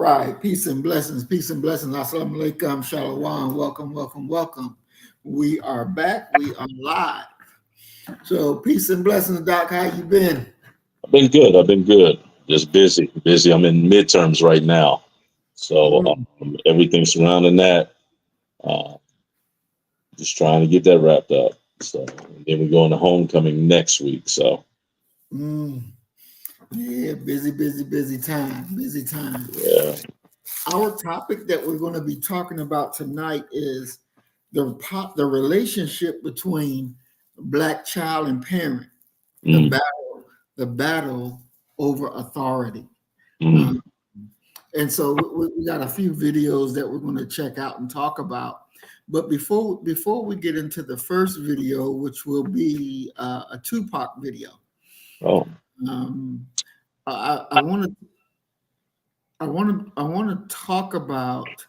right. Peace and blessings. Peace and blessings. Assalamu alaikum. Shalom. Welcome, welcome, welcome. We are back. We are live. So peace and blessings, Doc. How you been? I've been good. Just busy. I'm in midterms right now. So everything surrounding that, uh, just trying to get that wrapped up. So and then we're going to homecoming next week. So Mm. Yeah, busy time. Busy time. yeah. Our topic that we're going to be talking about tonight is the relationship between black child and parent, the Mm, battle over authority. mm. And so we got a few videos that we're going to check out and talk about. But before we get into the first video, which will be a Tupac video, Oh, um, I want to talk about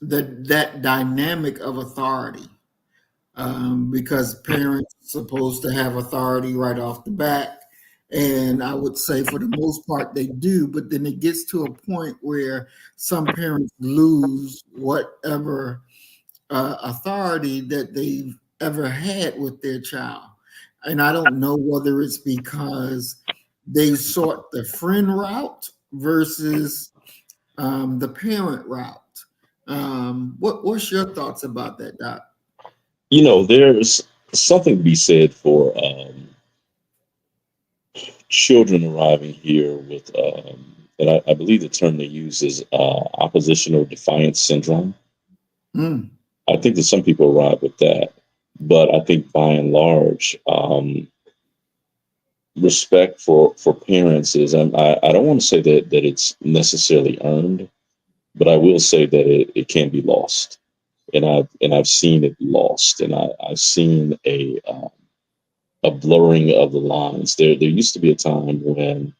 that dynamic of authority, because parents are supposed to have authority right off the bat. And I would say for the most part they do, but then it gets to a point where some parents lose whatever authority that they've ever had with their child. And I don't know whether it's because they sought the friend route versus the parent route. What's your thoughts about that, Doc? there's something to be said for children arriving here with, and I believe the term they use is opposition or defiance syndrome. Mm, I think that some people arrive with that, but I think by and large, respect for parents is, I don't want to say that it's necessarily earned, but I will say that it can be lost, and I've seen it lost, and I've seen a blurring of the lines. There used to be a time when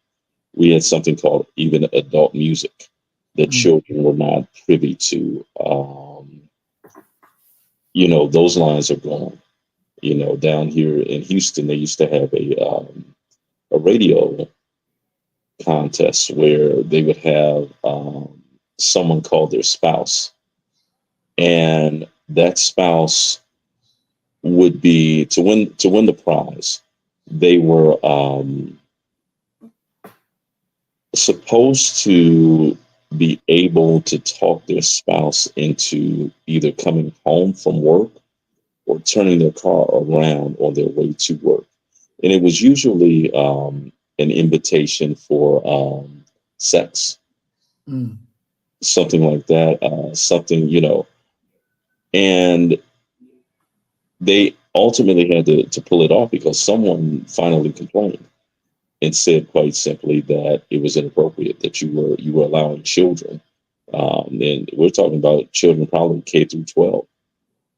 we had something called even adult music that mm, children were not privy to. Those lines are gone. Down here in Houston, they used to have a radio contest where they would have someone call their spouse, and that spouse would be to win the prize. They were supposed to be able to talk their spouse into either coming home from work or turning their car around on their way to work. And it was usually an invitation for sex, mm, something like that, and they ultimately had to pull it off because someone finally complained and said quite simply that it was inappropriate that you were allowing children, and we're talking about children probably K through 12,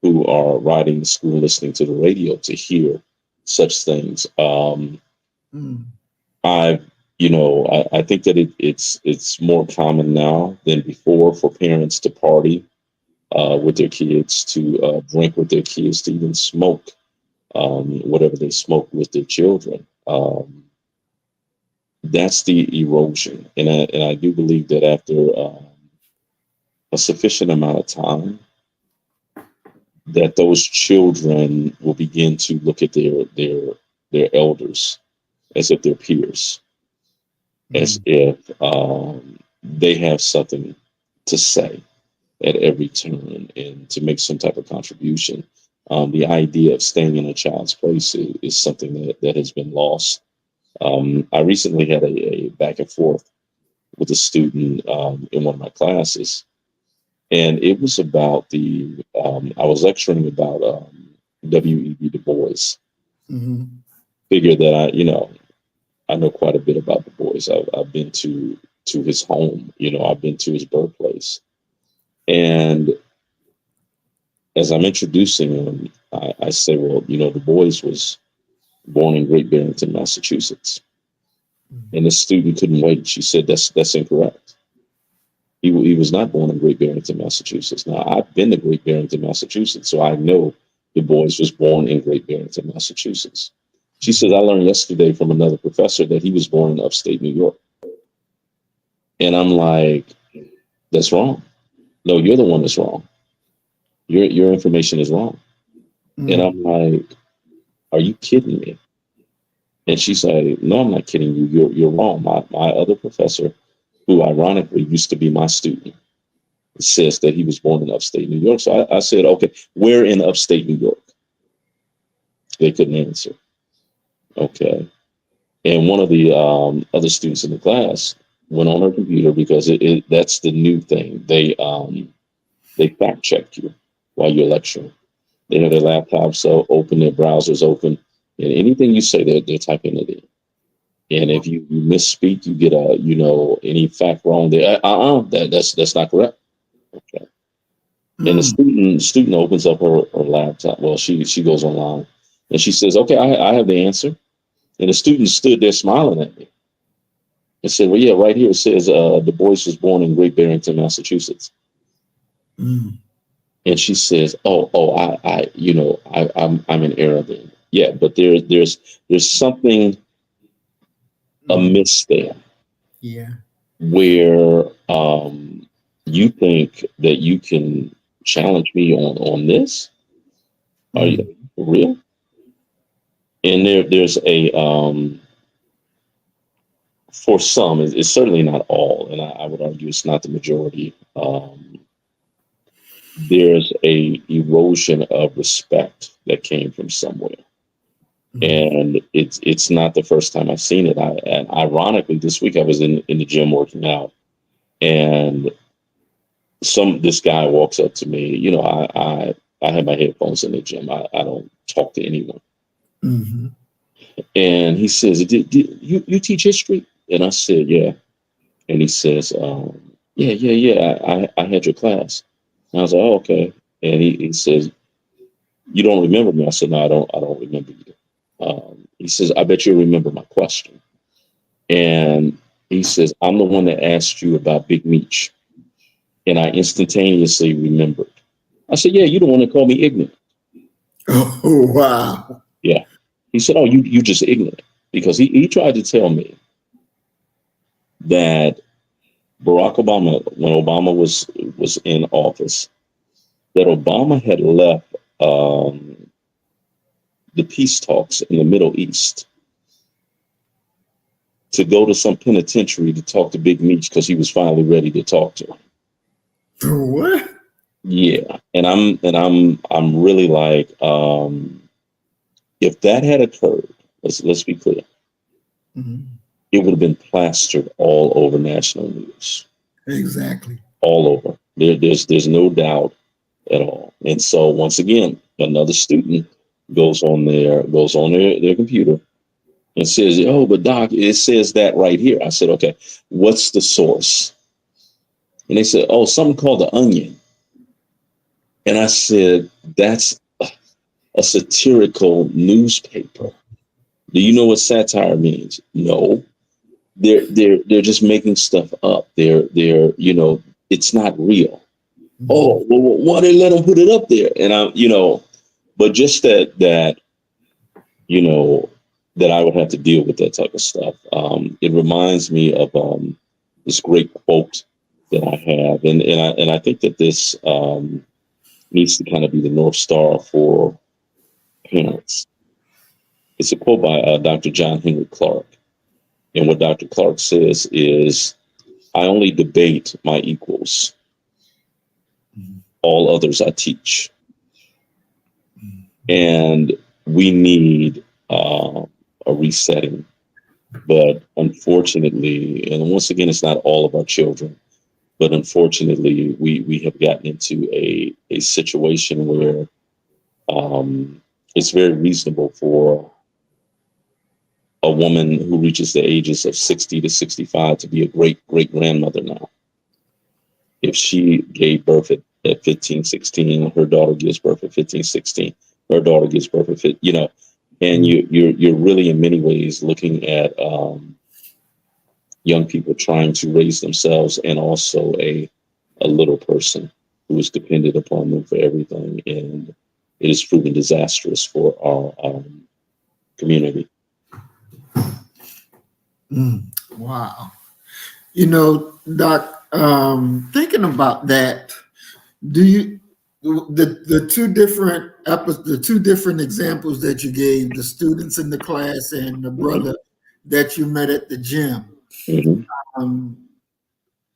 who are riding to school listening to the radio to hear such things. mm, I I think that it's more common now than before for parents to party with their kids, to drink with their kids, to even smoke whatever they smoke with their children. That's the erosion, and I do believe that after a sufficient amount of time, that those children will begin to look at their elders as if they're peers, as mm. if they have something to say at every turn and to make some type of contribution. The idea of staying in a child's place is something that has been lost. I recently had a back and forth with a student in one of my classes, and it was about I was lecturing about W.E.B. Du Bois. Mhm. Figure that I know quite a bit about Du Bois. I've been to his home. I've been to his birthplace, and as I'm introducing him, I say, well, Du Bois was born in Great Barrington, Massachusetts. Mhm. And the student couldn't wait. She said, that's incorrect. He was not born in Great Barrington, Massachusetts. Now, I've been to Great Barrington, Massachusetts, so I know Du Bois was born in Great Barrington, Massachusetts. She says, I learned yesterday from another professor that he was born in upstate New York. And I'm like, that's wrong. No, you're the one that's wrong. Your information is wrong. And Mm. I'm like, are you kidding me? And she's like, no, I'm not kidding you. You're wrong. My other professor, who ironically used to be my student, says that he was born in upstate New York. So I said, okay, where in upstate New York? They couldn't answer. Okay. And one of the other students in the class went on her computer because that's the new thing. They fact check you while you're lecturing. They have their laptops so open, their browsers open, and anything you say, they're typing it in. And if you misspeak, you get a any fact wrong there. That's not correct. Okay. And the Mm. student opens up her laptop. Well, she goes online and she says, "Okay, I have the answer." And the student stood there smiling at me and said, "Well, yeah, right here it says Du Bois was born in Great Barrington, Massachusetts." Mm. And she says, "Oh, I'm in error then." Yeah, but there's something Mm. amiss there Yeah. where you think that you can challenge me on this. Are you Mm. for real? And there's a for some, it's certainly not all, and I would argue it's not the majority. There's a erosion of respect that came from somewhere, Mm. and it's not the first time I've seen it. And ironically, this week I was in the gym working out, and this guy walks up to me. I have my headphones in the gym. I don't talk to anyone. Mhm. And he says, did you teach history? And I said, yeah. And he says, yeah. I had your class. And I was like, oh, okay. And he says, you don't remember me? I said, no, I don't remember you. He says, I bet you'll remember my question. And he says, I'm the one that asked you about Big Meech. And I instantaneously remembered. I said, yeah, you the one that called me ignorant. Oh, wow. Yeah. He said, oh, you just ignorant. Because he tried to tell me that Barack Obama, when Obama was in office, that Obama had left the peace talks in the Middle East to go to some penitentiary to talk to Big Meech because he was finally ready to talk to him. What? Yeah, and I'm really like, if that had occurred, let's be clear, Mhm. it would have been plastered all over national news, Exactly. all over. There's no doubt at all. And so once again, another student goes on their computer and says, "Oh, but Doc, it says that right here." I said, "Okay, what's the source?" And they said, "Oh, something called the Onion." And I said, "That's a satirical newspaper. Do you know what satire means?" No. They're just making stuff up. It's not real. Mhm. Oh, well, why they let them put it up there? And but just you know, that I would have to deal with that type of stuff. It reminds me of this great quote that I have, and I think that this needs to kind of be the north star for parents. It's a quote by Dr. John Henry Clark, and what Dr. Clark says is, "I only debate my equals; Mhm. all others I teach." Mhm. And we need a resetting. But unfortunately, and once again, it's not all of our children, but unfortunately, we have gotten into a situation where it's very reasonable for a woman who reaches the ages of 60 to 65 to be a great great grandmother now. If she gave birth at 15, 16, her daughter gives birth at 15, 16, her daughter gives birth at 15, and Mhm. you're really in many ways looking at young people trying to raise themselves and also a little person who is dependent upon them for everything. And it has proven disastrous for our community. Mm. Wow. You know, Doc, thinking about that, do you the the two different examples that you gave, the students in the class and the Mhm. brother that you met at the gym? Mhm. Um,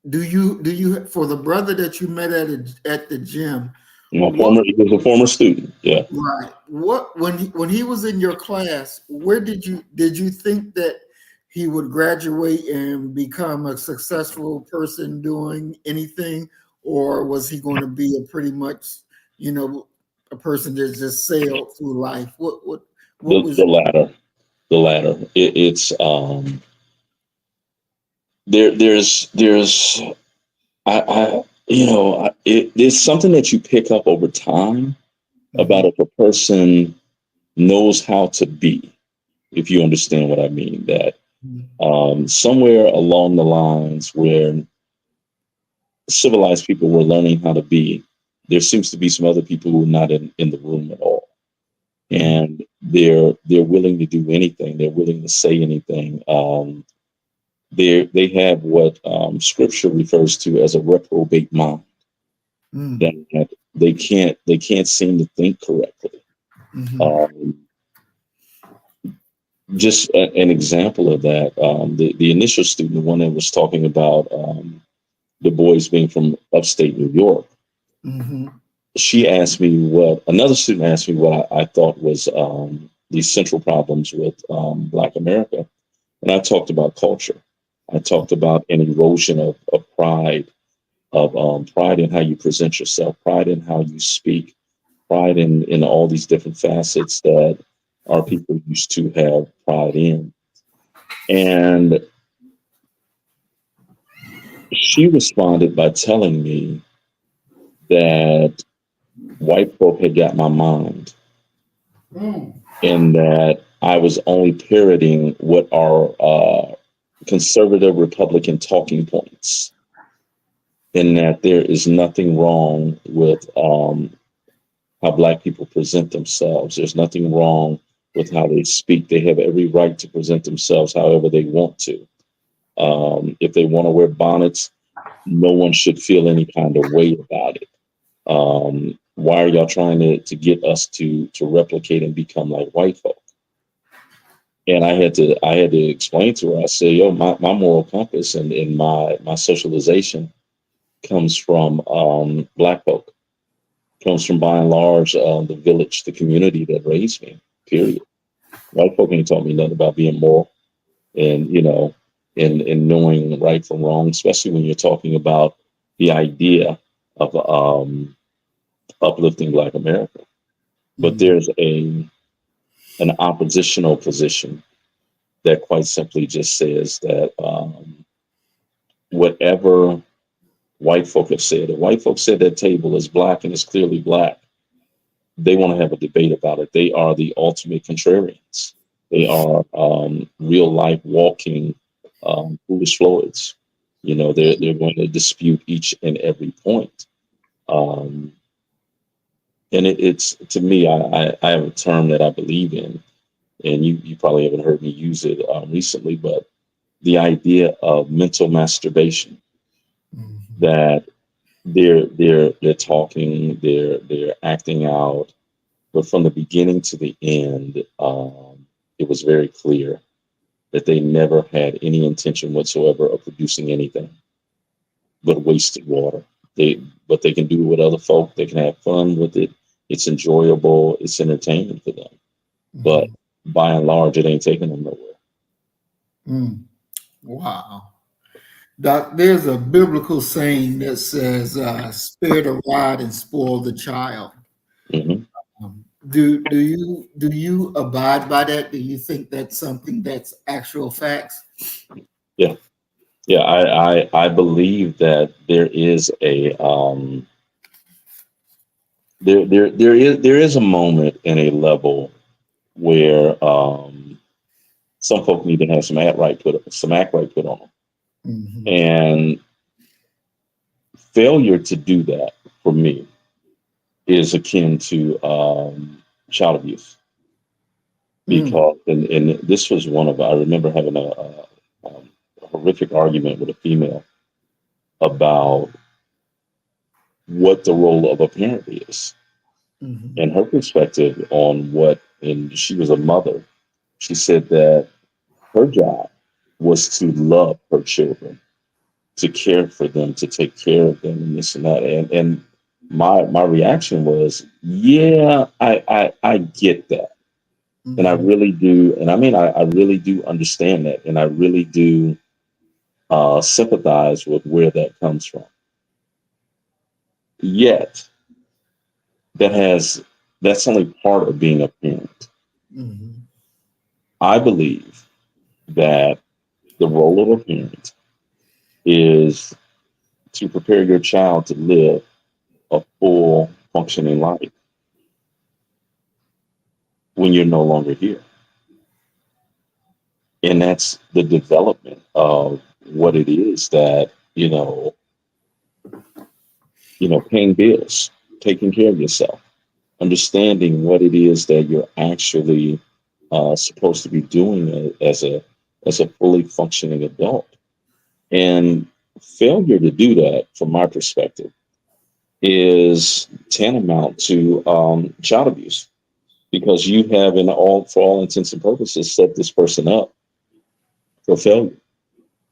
do you for the brother that you met at the gym? What He was a former student. Yeah. Right. What when he was in your class, where did you think that he would graduate and become a successful person doing anything, or was he going to be a pretty much, you know, a person that just sailed through life? What The was the latter. The latter. It's there's it's something that you pick up over time about Mhm, if a person knows how to be, if you understand what I mean. That mhm, somewhere along the lines where civilized people were learning how to be, there seems to be some other people who are not in the room at all. mhm, And they're willing to do anything. They're willing to say anything. They have what Scripture refers to as a reprobate mind. mhm, That they can't seem to think correctly. mhm, Um, just an example of that. The initial student, the one that was talking about the boys being from upstate New York, mhm, she asked me what another student asked me what I thought was the central problems with Black America, and I talked about culture. I talked about an erosion of pride, of pride in how you present yourself, pride in how you speak, pride in all these different facets that our people used to have pride in. And she responded by telling me that white folk had got my mind mhm, and that I was only parroting what are conservative Republican talking points, and that there is nothing wrong with how Black people present themselves. There's nothing wrong with how they speak. They have every right to present themselves however they want to. If they want to wear bonnets, no one should feel any kind of way about it. Why are y'all trying to get us to replicate and become like white folk? And I had to explain to her. I said, "Yo, my moral compass and my socialization comes from Black folk. Comes from by and large the village, the community that raised me. Period. White folk ain't taught me nothing about being moral and and knowing right from wrong, especially when you're talking about the idea of uplifting Black America. But mhm, there's an oppositional position that quite simply just says that whatever white folk have said, if white folk said that table is black and it's clearly black, they want to have a debate about it. They are the ultimate contrarians. They are real life walking foolish Floyds. They're going to dispute each and every point. Um, and it's to me, I have a term that I believe in, and you probably haven't heard me use it recently, but the idea of mental masturbation. mhm, That they're talking, they're acting out, but from the beginning to the end, it was very clear that they never had any intention whatsoever of producing anything but wasted water. But they can do it with other folk. They can have fun with it. It's enjoyable. It's entertainment for them. But mhm, by and large, it ain't taking them nowhere. mhm. Wow. Doc, there's a biblical saying that says, "Spare the rod and spoil the child." Hmm. Do you abide by that? Do you think that's something that's actual facts? Yeah, yeah. I believe that there is a there is a moment and a level where some folk need to have some act right put on them, Hmm. and failure to do that for me is akin to child abuse. Mm, Because and this was one of I remember having a horrific argument with a female, about what the role of a parent is Mhm. and her perspective on what, and she was a mother. She said that her job was to love her children, to care for them, to take care of them, and this and that. And my reaction was, yeah, I get that. And I Mhm. really do. And I mean, I really do understand that. And I really do sympathize with where that comes from. Yet, that has that's only part of being a parent. Mhm. I believe that the role of a parent is to prepare your child to live a full functioning life when you're no longer here. And that's the development of what it is that, paying bills, taking care of yourself, understanding what it is that you're actually supposed to be doing as a fully functioning adult. And failure to do that, from my perspective, is tantamount to child abuse because you have, for all intents and purposes, set this person up for failure.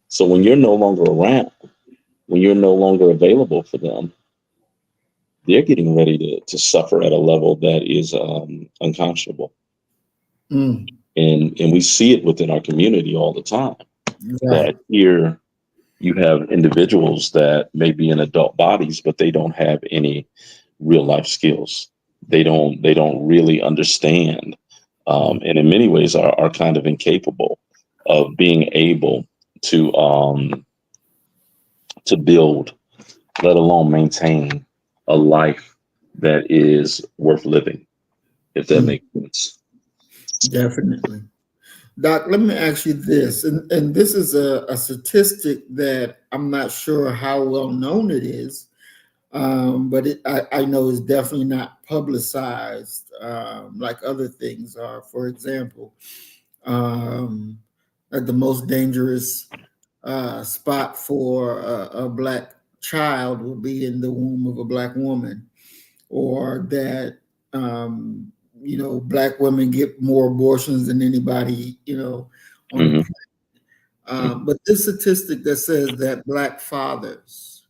So when you're no longer around, when you're no longer available for them, they're getting ready to suffer at a level that is unconscionable. Mm. And we see it within our community all the time. Right. That here you have individuals that may be in adult bodies, but they don't have any real life skills. They don't really understand, and in many ways are kind of incapable of being able to build, let alone maintain, a life that is worth living, if that Mm. makes sense. Definitely. Doc, let me ask you this, and this is a statistic that I'm not sure how well known it is, but I know it's definitely not publicized like other things are. For example, that the most dangerous spot for a black child will be in the womb of a black woman, or that black women get more abortions than anybody on the Hmm. planet. But this statistic that says that black fathers,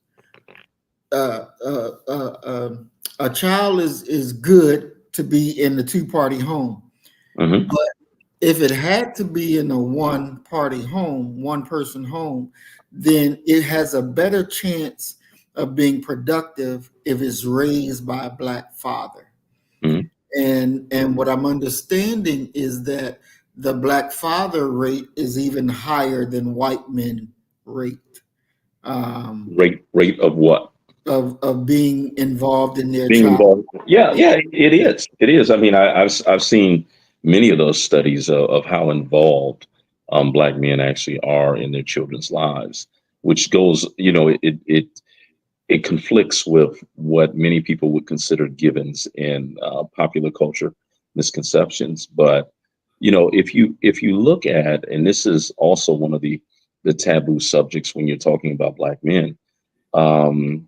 uh, uh, uh, uh, a child is good to be in the two-party home, Hmm. but if it had to be in a one-party home, one-person home, then it has a better chance of being productive if it's raised by a black father. Hmm. And what I'm understanding is that the black father rate is even higher than white men rate, um, Rate of what? of being involved in their Being child. involved. Yeah, yeah, it is. It is. I mean, I've seen many of those studies of how involved black men actually are in their children's lives, which goes, it conflicts with what many people would consider givens in popular culture misconceptions. But if you look at, and this is also one of the taboo subjects when you're talking about black men. Um,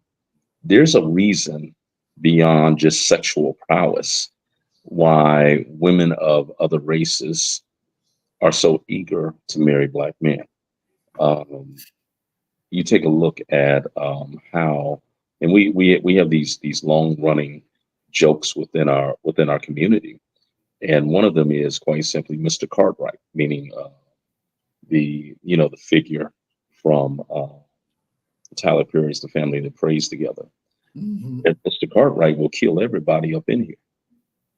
there's a reason beyond just sexual prowess why women of other races are so eager to marry black men. Um, you take a look at how, and we have these long running jokes within our community, and one of them is quite simply Mr. Cartwright, meaning the figure from Tyler Perry's The Family That Prays Together. Mhm. And Mr. Cartwright will kill everybody up in here.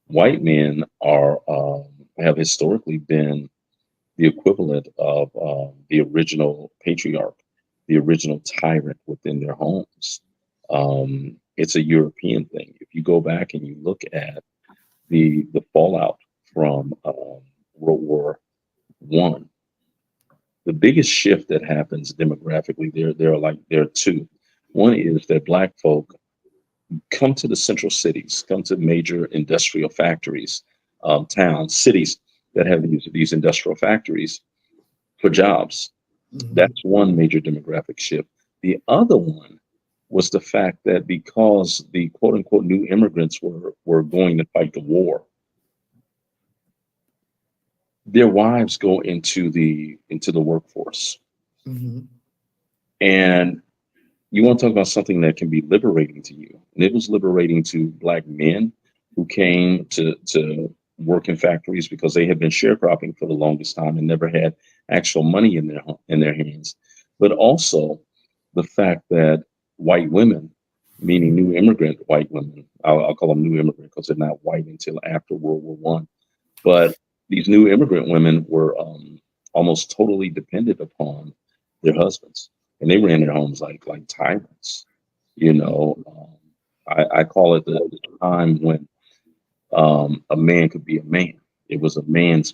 White men have historically been the equivalent of the original patriarch, the original tyrant within their homes. It's a European thing. If you go back and you look at the fallout from World War I, the biggest shift that happens demographically, there are two. One is that black folk come to the central cities, come to major industrial factories, towns, cities that have these industrial factories for jobs. Mhm. That's one major demographic shift. The other one was the fact that because the quote unquote new immigrants were going to fight the war, their wives go into the workforce. Hmm. And you want to talk about something that can be liberating to you. And it was liberating to black men who came to work in factories because they had been sharecropping for the longest time and never had actual money in their hands. But also the fact that white women, meaning new immigrant white women, I'll call them new immigrant because they're not white until after World War One. But these new immigrant women were almost totally dependent upon their husbands, and they ran their homes like tyrants. You know, I call it the time when a man could be a man. It was a man's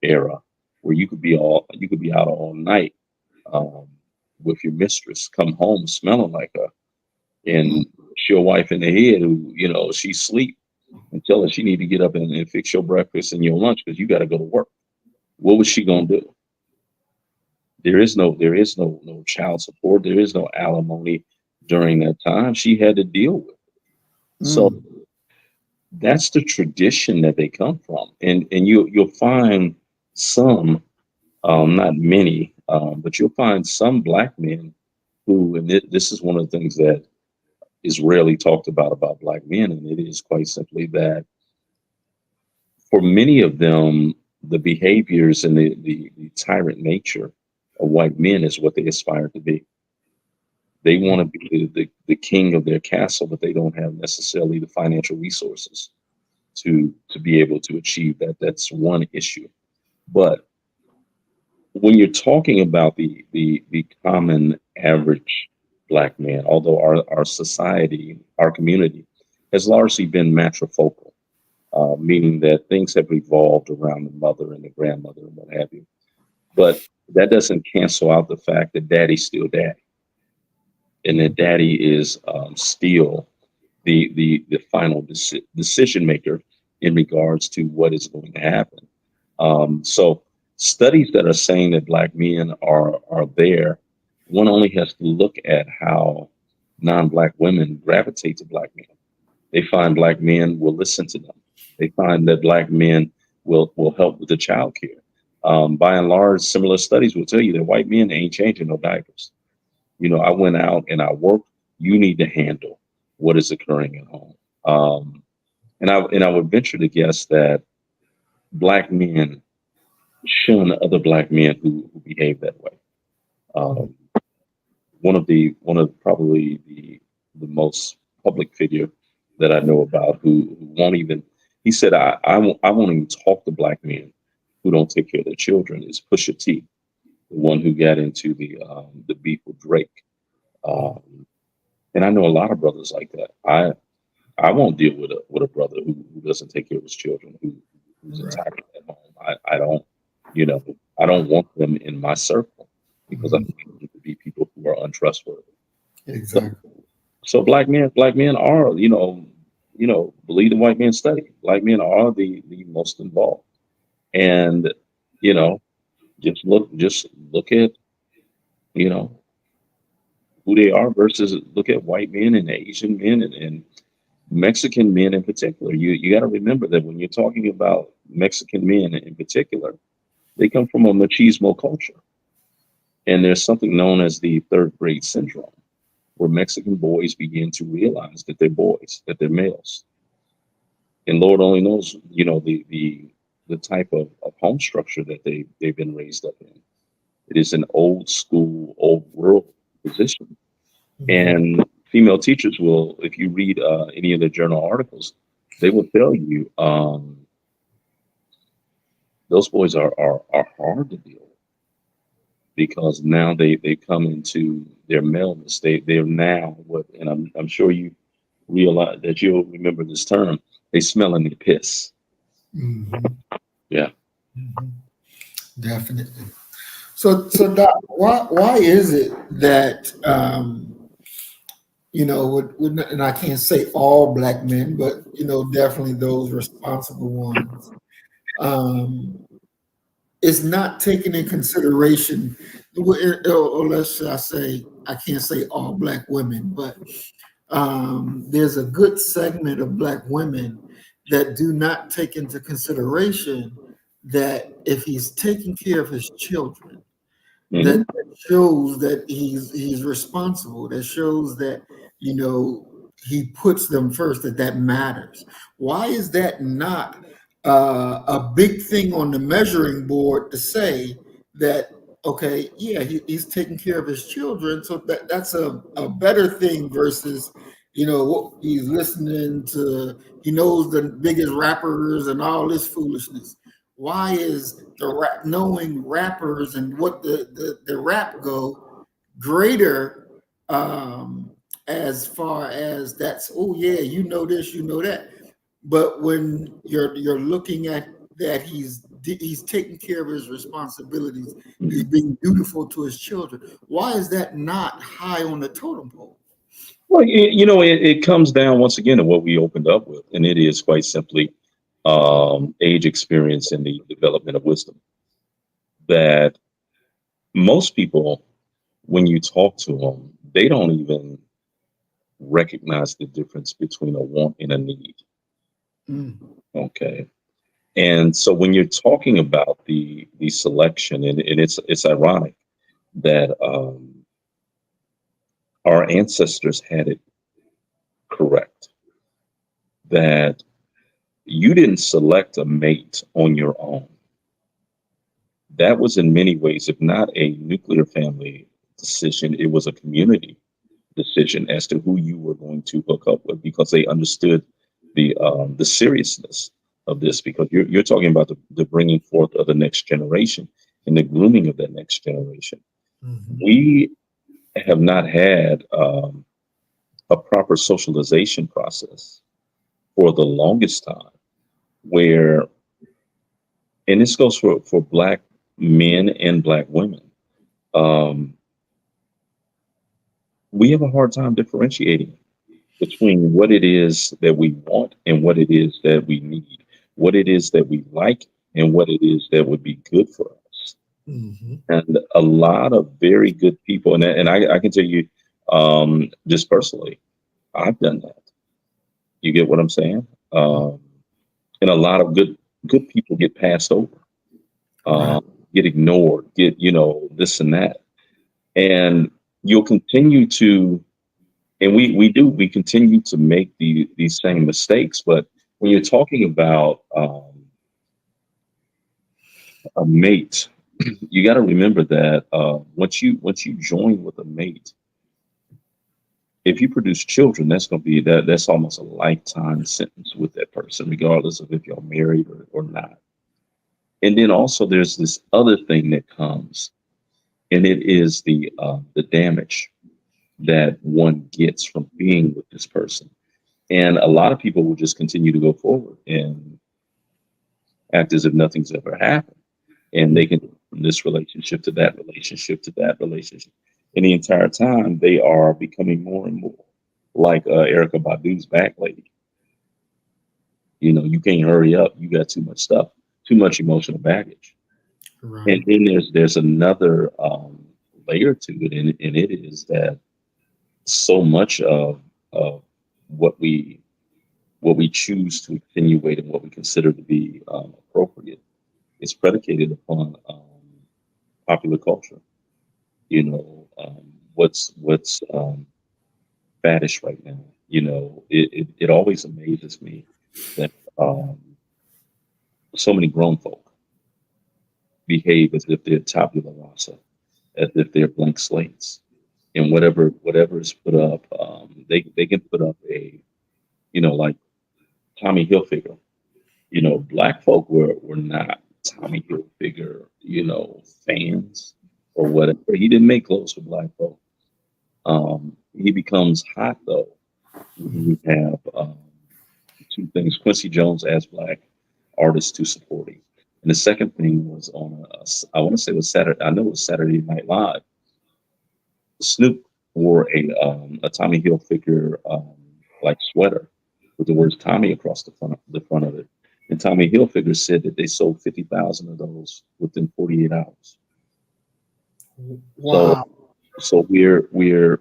era where you could be out all night um, with your mistress, come home smelling like her, and shoot your wife in the head who she sleep and tell her she need to get up and fix your breakfast and your lunch because you got to go to work. What was she gonna do? There is no child support. There is no alimony during that time. She had to deal with. So Mm. that's the tradition that they come from, and you'll find some, not many, but you'll find some black men who, and this is one of the things that is rarely talked about black men, and it is quite simply that for many of them, the behaviors and the tyrant nature of white men is what they aspire to be. They want to be the king of their castle, but they don't have necessarily the financial resources to be able to achieve that. That's one issue. But when you're talking about the common average black man, although our society, our community, has largely been matrifocal, meaning that things have revolved around the mother and the grandmother and what have you. But that doesn't cancel out the fact that daddy's still daddy, and that daddy is still the final decision maker in regards to what is going to happen. So studies that are saying that black men are there, one only has to look at how non-black women gravitate to black men. They find black men will listen to them. They find that black men will help with the child care. By and large, similar studies will tell you that white men ain't changing no diapers. I went out and I worked. You need to handle what is occurring at home. And I would venture to guess that black men shun other black men who behave that way. Um, one of probably the most public figure that I know about who won't even, he said, I won't even talk to black men who don't take care of their children, is Pusha T, the one who got into the beef with Drake. Um, and I know a lot of brothers like that. I won't deal with a brother who doesn't take care of his children, who's a Right. tyrant at home. I don't, you know, I don't want them in my circle because I Mhm. think them to be people who are untrustworthy. So, Exactly. so black men are, believe the white man study. Black men are the most involved, and you know, just look at you know who they are versus look at white men and Asian men and Mexican men in particular. You got to remember that when you're talking about Mexican men in particular, they come from a machismo culture, and there's something known as the third grade syndrome, where Mexican boys begin to realize that they're boys, that they're males, and Lord only knows, the type of home structure that they've been raised up in. It is an old school, old world position, Mhm. and female teachers will, if you read any of the journal articles, they will tell you. Those boys are hard to deal with because now they come into their maleness. They're now what, and I'm sure you realize that you'll remember this term. They smell in the piss. Mhm. Yeah. Mhm. Definitely. So Doc, why is it that and I can't say all black men, but definitely those responsible ones, um, is not taking in consideration or let's I say, I can't say all black women, but there's a good segment of black women that do not take into consideration that if he's taking care of his children, that Hmm. shows that he's responsible. That shows that you know he puts them first. That matters. Why is that not a big thing on the measuring board to say that? Okay, yeah, he's taking care of his children, so that's a better thing versus what he's listening to. He knows the biggest rappers and all this foolishness. Why is the knowing rappers and what the rap go greater, um, as far as that's, oh yeah, you know this, you know that. But when you're looking at that, he's taking care of his responsibilities. He's Hmm. being dutiful to his children. Why is that not high on the totem pole? Well, it comes down once again to what we opened up with, and it is quite simply age, experience, and the development of wisdom. That most people, when you talk to them, they don't even recognize the difference between a want and a need. Mm, Okay. And so when you're talking about the selection, and it's ironic that our ancestors had it correct, that you didn't select a mate on your own. That was in many ways, if not a nuclear family decision, it was a community decision as to who you were going to hook up with, because they understood the seriousness of this, because you're talking about the bringing forth of the next generation and the grooming of that next generation. mhm, We have not had a proper socialization process for the longest time, where, and this goes for black men and black women, um, we have a hard time differentiating between what it is that we want and what it is that we need, what it is that we like and what it is that would be good for us. mhm. And a lot of very good people, and I can tell you, just personally, I've done that. You get what I'm saying? And a lot of good people get passed over, Right. uh, get ignored, get this and that, and you'll continue to, and we continue to make these same mistakes. But when you're talking about a mate, you got to remember that once you join with a mate, if you produce children, that's going to be that's almost a lifetime sentence with that person, regardless of if you're married or not. And then also there's this other thing that comes, and it is the damage that one gets from being with this person. And a lot of people will just continue to go forward and act as if nothing's ever happened. And they can from this relationship to that relationship to that relationship. And the entire time they are becoming more and more like Erica Badu's back lady. You can't hurry up. You got too much stuff, too much emotional baggage. And Right. then there's another layer to it, and it is that so much of what we what we choose to attenuate and what we consider to be appropriate is predicated upon popular culture. What's faddish right now. It always amazes me that so many grown folk behave as if they're tabula rasa, as if they're blank slates, and whatever is put up, they can put up a like Tommy Hilfiger. Black folk were not Tommy Hilfiger, fans or whatever. He didn't make clothes for black folk. He becomes hot though when you have two things: Quincy Jones as black artist to support him, and the second thing was on I want to say it was Saturday. I know it was Saturday Night Live. Snoop wore a Tommy Hilfiger like sweater with the words Tommy across the front of it. And Tommy Hilfiger said that they sold 50,000 of those within 48 hours. So Wow. we're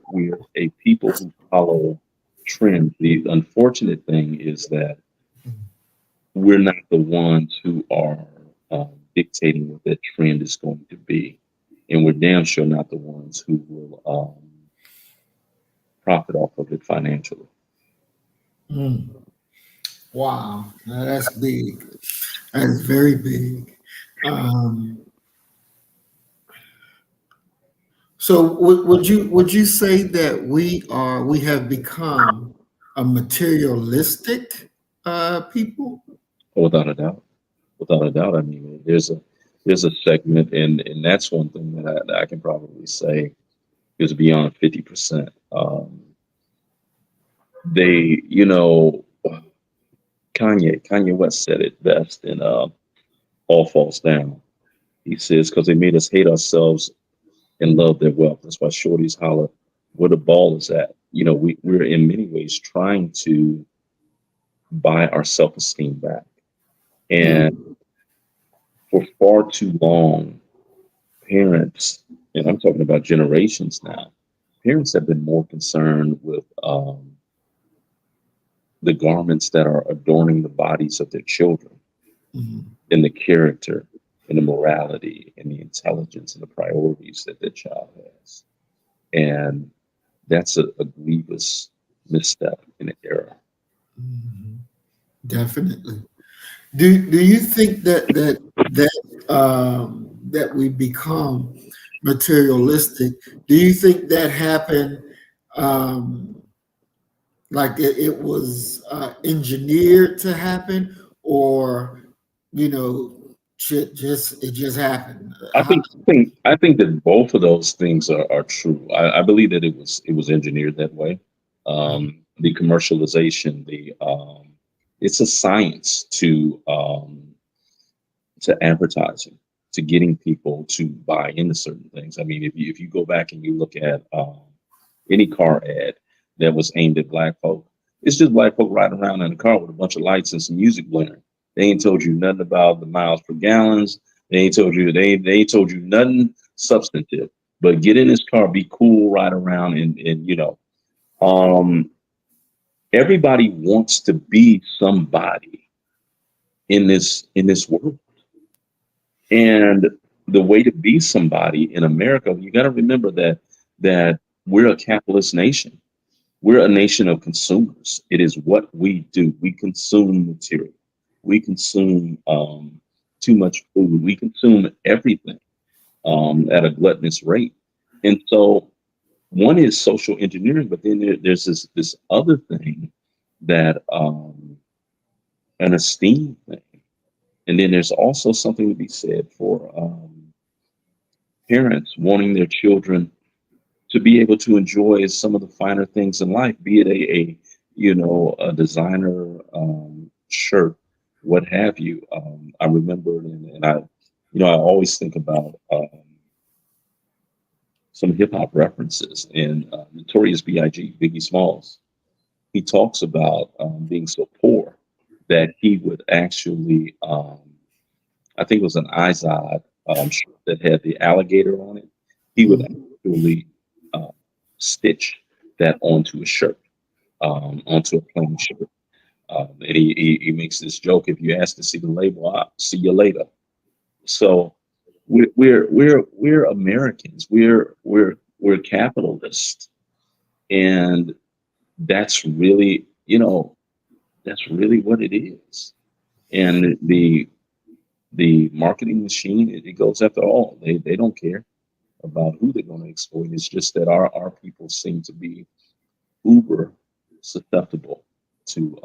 a people who follow trends. The unfortunate thing is that we're not the ones who are dictating what that trend is going to be, and we're damn sure not the ones who will profit off of it financially. Mm. Wow. Now that's big. That is very big. Um, so would you say that we have become a materialistic people? Without a doubt, without a doubt. I mean, there's a segment, and that's one thing that I can probably say is beyond 50%. They, Kanye West said it best in All Falls Down. He says, because they made us hate ourselves and love their wealth. That's why shorties holler where the ball is at. We're in many ways trying to buy our self-esteem back. And Mm, for far too long, parents, and I'm talking about generations now, parents have been more concerned with the garments that are adorning the bodies of their children mm, than the character and the morality and the intelligence and the priorities that their child has. And that's a grievous misstep in the era. mhm. Definitely. Do you think that we become materialistic? Do you think that happened like it was engineered to happen, or just it just happened? I think that both of those things are true. I believe that it was engineered that way. The commercialization, the it's a science to advertising, to getting people to buy into certain things. I mean, if you go back and you look at any car ad that was aimed at black folk, it's just black folk riding around in a car with a bunch of lights and some music blaring. They ain't told you nothing about the miles per gallons. They ain't told you nothing substantive. But get in this car, be cool, ride around, and um, everybody wants to be somebody in this world. And the way to be somebody in America, you got to remember that we're a capitalist nation. We're a nation of consumers. It is what we do. We consume material. We consume too much food. We consume everything at a gluttonous rate. And so one is social engineering, but then there's this other thing that an esteem thing. And then there's also something to be said for parents wanting their children to be able to enjoy some of the finer things in life, be it a designer shirt, what have you. I remember, and I always think about some hip hop references and Notorious B.I.G. Biggie Smalls. He talks about being so poor that he would actually, I think it was an Izod shirt that had the alligator on it. He would Mm, actually uh, stitch that onto a shirt, onto a plain shirt. And he makes this joke: if you ask to see the label, I'll see you later. So we're Americans. We're capitalists, and that's really that's really what it is. And the marketing machine, it goes after all. They don't care about who they're going to exploit. It's just that our people seem to be uber susceptible to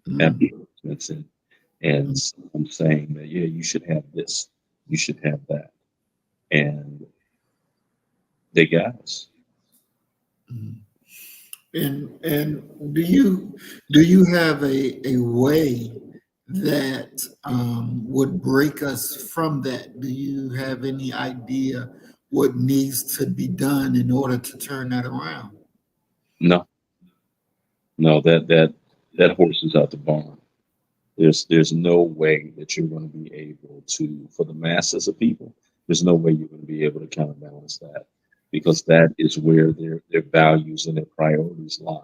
mm, advertisements and someone saying that, yeah, you should have this, you should have that, and they got us. mm. And do you have a way that would break us from that? Do you have any idea what needs to be done in order to turn that around? No, no, that horse is out the barn. There's no way that you're going to be able to, for the masses of people. There's no way you're going to be able to counterbalance that because that is where their values and their priorities lie.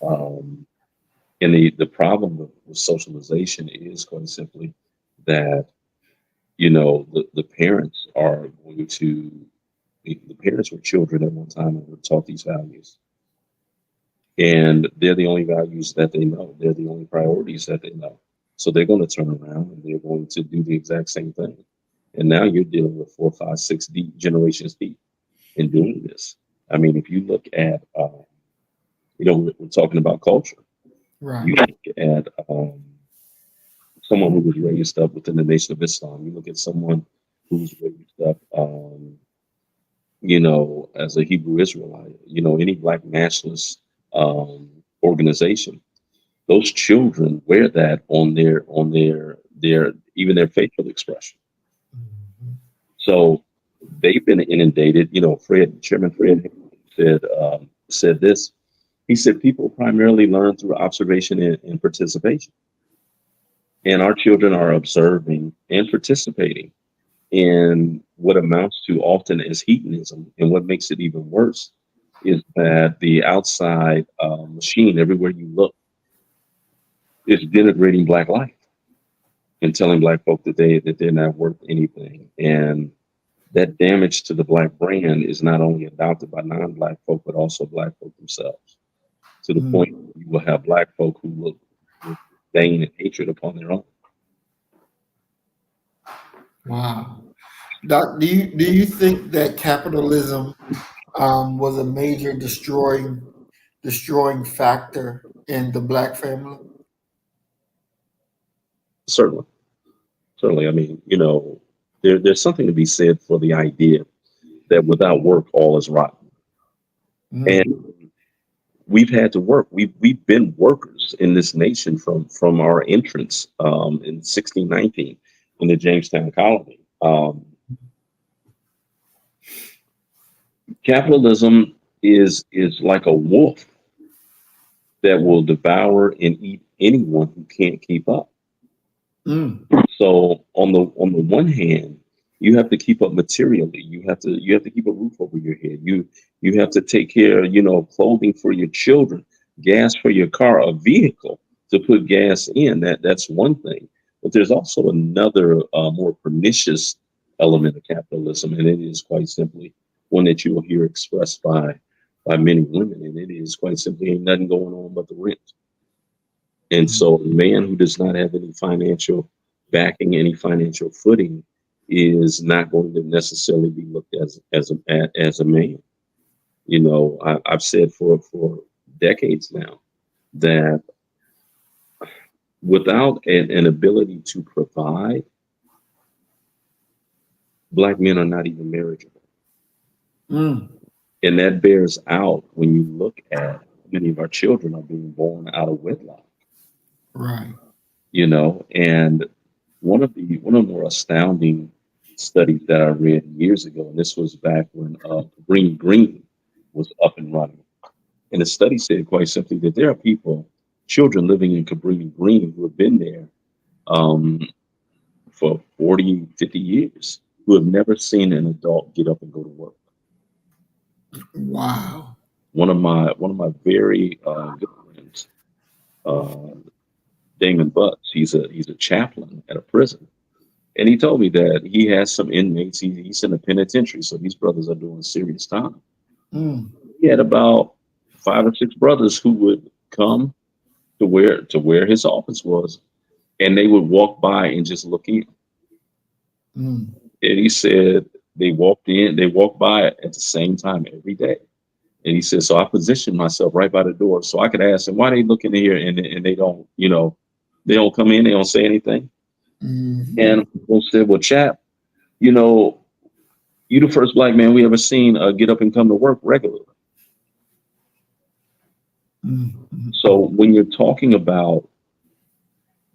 Um, and the problem with socialization is quite simply that, the parents are going to, the parents were children at one time and were taught these values. And they're the only values that they know. They're the only priorities that they know. So they're going to turn around and they're going to do the exact same thing. And now you're dealing with four, five, six deep generations deep in doing this. I mean, if you look at, we're talking about culture. Right. You look at someone who was raised up within the Nation of Islam. You look at someone who's raised up, as a Hebrew Israelite. Any black nationalist organization. Those children wear that on their even their facial expression. Mhm. So they've been inundated. Chairman Fred said this. He said people primarily learn through observation and participation, and our children are observing and participating in what amounts to often as hedonism. And what makes it even worse is that the outside machine, everywhere you look, is denigrating black life and telling black folk that they're not worth anything. And that damage to the black brand is not only adopted by non-black folk, but also black folk themselves. To the Mm. point where you will have black folk who will disdain and hatred upon their own. Wow. Doc, do you think that capitalism was a major destroying factor in the black family? Certainly, certainly. I mean, there's something to be said for the idea that without work, all is rotten. Mm. And we've had to work. We've been workers in this nation from our entrance in 1619 in the Jamestown colony. Capitalism is like a wolf that will devour and eat anyone who can't keep up. Mm. So on the one hand, you have to keep up materially. You have to keep a roof over your head. You have to take care, clothing for your children, gas for your car, a vehicle to put gas in. That's one thing. But there's also another more pernicious element of capitalism, and it is quite simply one that you will hear expressed by many women, and it is quite simply ain't nothing going on but the rent. And Mm. so, a man who does not have any financial backing, any financial footing, is not going to necessarily be looked as a man. I've said for decades now that without an ability to provide, black men are not even marriageable, Mm. and that bears out when you look at many of our children are being born out of wedlock. Right. And one of the more astounding studies that I read years ago, and this was back when Green was up and running. And the study said quite simply that there are children living in Cabrini Green who have been there um, for 40, 50 years, who have never seen an adult get up and go to work. Wow. One of my very good friends, uh, Damon Butts, he's a chaplain at a prison. And he told me that he has some inmates. He's in a penitentiary, so these brothers are doing serious time. Mm. He had about five or six brothers who would come to where his office was, and they would walk by and just look in. Mm. And he said they walked by at the same time every day. And he said, so I positioned myself right by the door so I could ask them why they look in here and they don't, they don't come in, they don't say anything. Mhm. And people said, well, chap, you know, you the first black man we ever seen get up and come to work regularly. Mm. So Mm. when you're talking about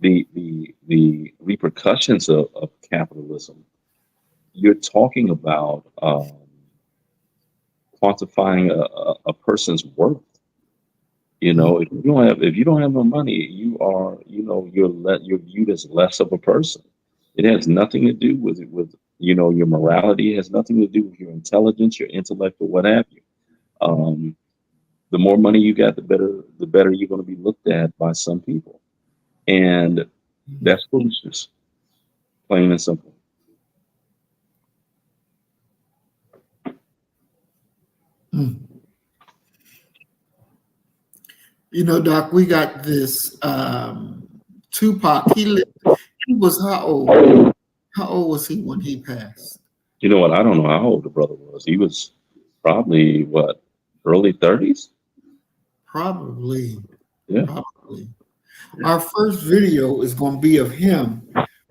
the repercussions of capitalism, you're talking about quantifying a person's worth. Mm. If you don't have no money, you are you're viewed as less of a person. It has nothing to do with Your morality has nothing to do with your intelligence, your intellect, or what have you. Um, the more money you got, the better you're going to be looked at by some people, and that's foolishness, plain and simple. Doc, we got this Tupac. He was how old? How old was he when he passed? You know what? I don't know how old the brother was. He was probably what, early 30s? Probably, Yeah. probably. Our first video is going to be of him.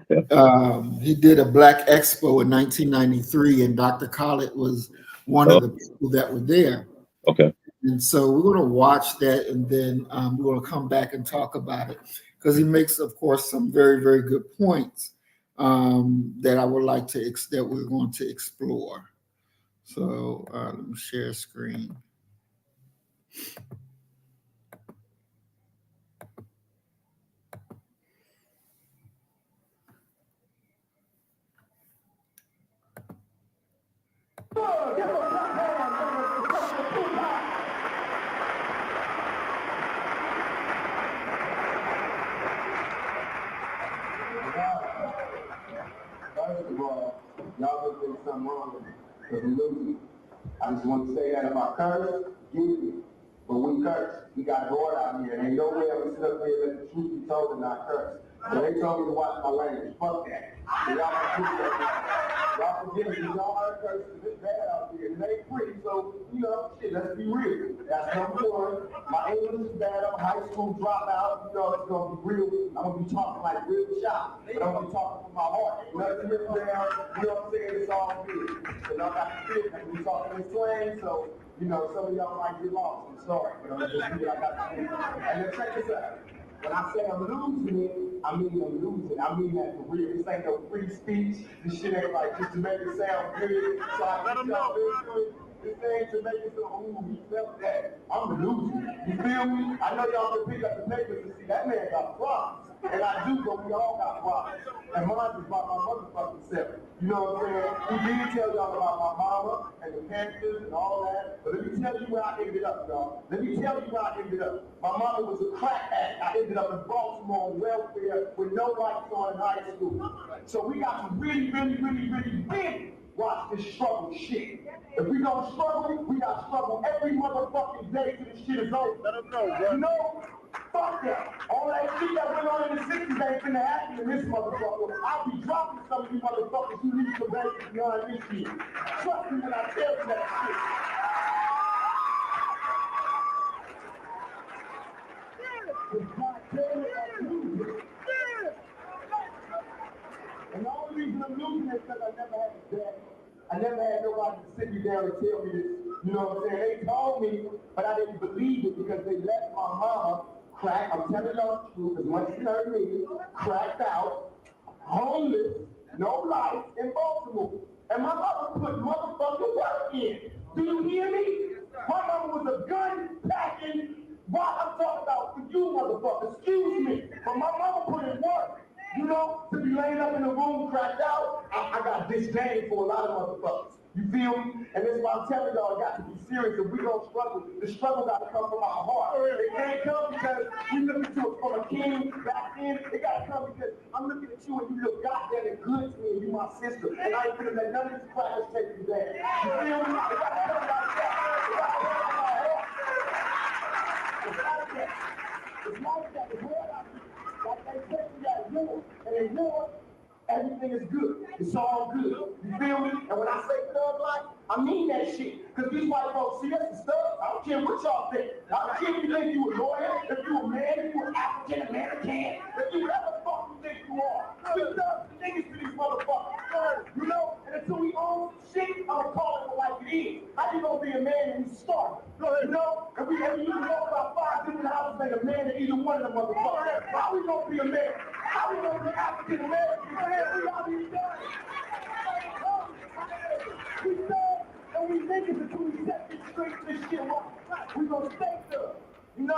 Yeah. He did a Black Expo in 1993, and Dr. Khaled was one Oh, of the people that were there. okay. And so we're going to watch that, and then we're going to come back and talk about it because he makes, of course, some very, very good points that I would like to that we're going to explore. So let me share screen. First of all, y'all just think something wrong with me because we losing. I just want to say that if I curse, get me. But we curse. We got bored out here. And ain't no way I'm going to sit up here and let the truth be told and not curse. So they told me to watch my language. Fuck that. So y'all forgive me. Y'all heard curses. It's bad out here. It ain't pretty. So, shit, let's be real. That's number one. My English is bad. I'm a high school dropout. It's going to be real. I'm going to be talking like real shop. But I'm going to be talking from my heart. Nothing written down. You know what I'm saying? It's all good. So y'all got to fit. I can be talking in slang. So, some of y'all might get lost. I'm sorry. But I'm just doing what I got to do. And then check this out. When I say I'm losing it, I mean I'm losing. I mean that for real. This ain't no free speech. This shit ain't like just to make it sound good. So I let them know. This ain't to make it so, ooh, we felt that. I'm losing. You feel me? I know y'all can pick up the papers and see that man got problems. And I do, but we all got problems. And mine is about my motherfucking self. You know what I'm saying? We did tell y'all about my mama and the Panthers and all that. But let me tell you where I ended up, y'all. Let me tell you where I ended up. My mama was a crack addict. I ended up in Baltimore on welfare with no lights on in high school. So we got to really, really, really, really, really watch this struggle shit. If we don't struggle, we got to struggle every motherfucking day till this shit is over. Let them know, bro. Fuck that. All that shit that went on in the 60s ain't finna happen in this motherfucker. I'll be dropping some of you motherfuckers who need to break beyond this shit. Trust me when I tell you that shit. And the only reason I'm losing is because I never had a dad. I never had nobody to sit me down and tell me this. You know what I'm saying? They told me, but I didn't believe it because they left my mama crack. I'm telling y'all the truth, as much as you heard me, cracked out, homeless, no life in Baltimore. And my mama put motherfucking work in. Do you hear me? My mama was a gun packing. What I'm talking about for you motherfuckers, excuse me. But my mama put in work. To be laying up in the room cracked out, I got disdain for a lot of motherfuckers. You feel me? And that's why I'm telling y'all, I got to be serious. If we don't struggle, the struggle got to come from our heart. It can't come because we looking to it from a king back then. It got to come because I'm looking at you and you look goddamn good to me and you my sister. And I ain't gonna let none of these crackers take you down. You feel me? It got to come like that. It got to come from our heart. It's like that. It's like that. It's hard out here. Like they say we got war. And in war, everything is good. It's all good. You feel me? And when I say thug life, I mean that shit. Because these white folks see us as thugs. I don't care what y'all think. I don't care if you think you a lawyer, if you a man, if you an African American, if you whatever the fuck you think you are. We thugs and niggas to these motherfuckers. And until we own shit, I'ma call it like it is. How you gonna be a man and you starving? And we walk about 5 different houses ain't a man in either one of them motherfuckers. How we gonna be a man? How we gonna be African American? We all these thugs. We thugs and we niggas until we set this straight this shit right. We gonna stay thugs. And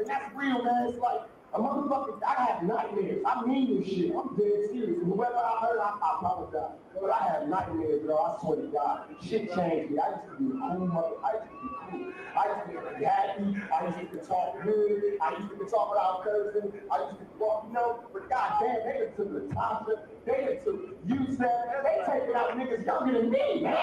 that's real, man. It's like a motherfucker, I have nightmares. I mean this shit. I'm dead serious. And whoever I hurt, I apologize. But I had nightmares, bro. I swear to God. Shit changed me. I used to be a cool mother. I used to be cool. I used to be happy. I used to talk good. I used to talk without cursing. I used to walk, but goddamn, they done took Latasha. They done took Yusef. They taking out niggas younger than me, man.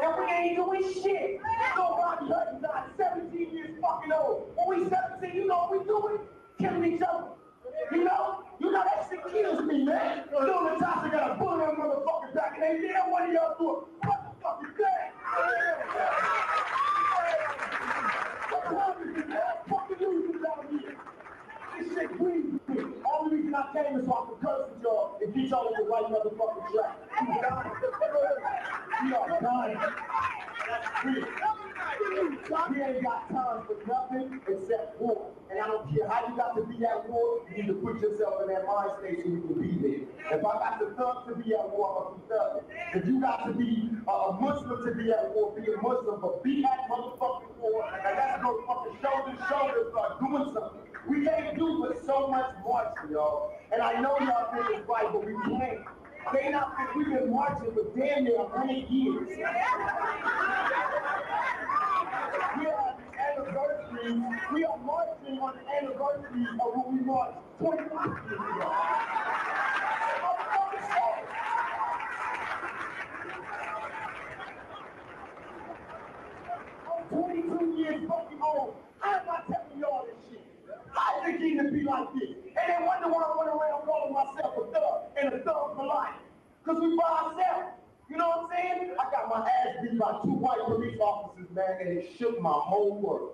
And we ain't doing shit. Nobody hurting not 17 years fucking old. When we 17, you know what we doing? Killing each other. That shit kills me, man. Little Natasha got a bullet on her motherfucking back, and ain't damn one of y'all do it. What the fuck is that? What time is it, man? Fucking losers out here. This shit grieves me. Only reason I came is so I can curse with y'all and get y'all on the right motherfucking track. You are dying. That's real. We ain't got time for nothing except war. And I don't care how you got to be at war, you need to put yourself in that mind state so you can be there. If I got to thug to be at war, I'm gonna be thugging. If you got to be a Muslim to be at war, be a Muslim, but be at motherfucking war, and that's no fucking shoulder to shoulder start doing something. We can't do but so much marching, y'all. And I know y'all think it's right, but we can't. They not, we've been marching for damn near 100 years. We are marching on the anniversary of when we marched 25 years ago. I'm 22 years fucking old. I'm not telling y'all this shit. How is it getting to be like this? And they wonder why I run around calling myself a thug and a thug for life. Because we by ourselves. You know what I'm saying? I got my ass beat by 2 white police officers, man, and it shook my whole world.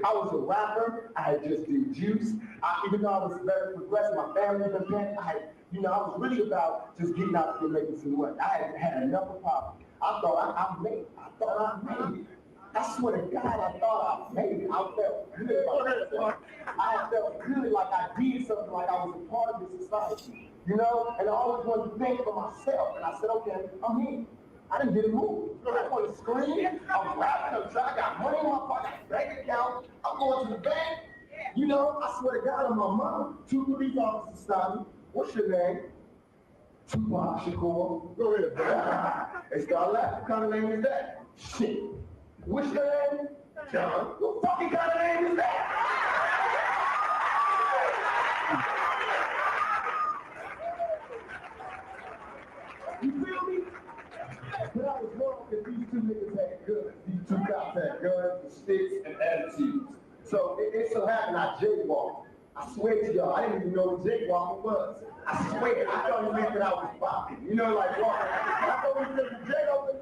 I was a rapper. I had just did juice. Even though I was very progressive, my family was bent. I was really about just getting out there making some money. I had enough of poverty. I thought I made it. I thought I made it. I swear to God, I thought I made it. I felt good about myself. I felt good like I did something, like I was a part of this society. And I always wanted to think for myself. And I said, okay, I'm here. I didn't get a move. I want to scream. I'm rapping. I got money in my pocket, bank account. I'm going to the bank. I swear to God, on my mom, 2 police officers stopped me. What's your name? Tupac Shakur. Go ahead. They start laughing. What kind of name is that? Shit. What's your name? John. What fucking kind of name is that? You feel me? But I was wrong because these 2 niggas had guns. These 2 cops had guns, sticks, and attitudes. So it so happened I jaywalked. I swear to y'all, I didn't even know what jaywalking was. I swear, I thought it meant that I was bopping. Like walking. I thought we said the J open.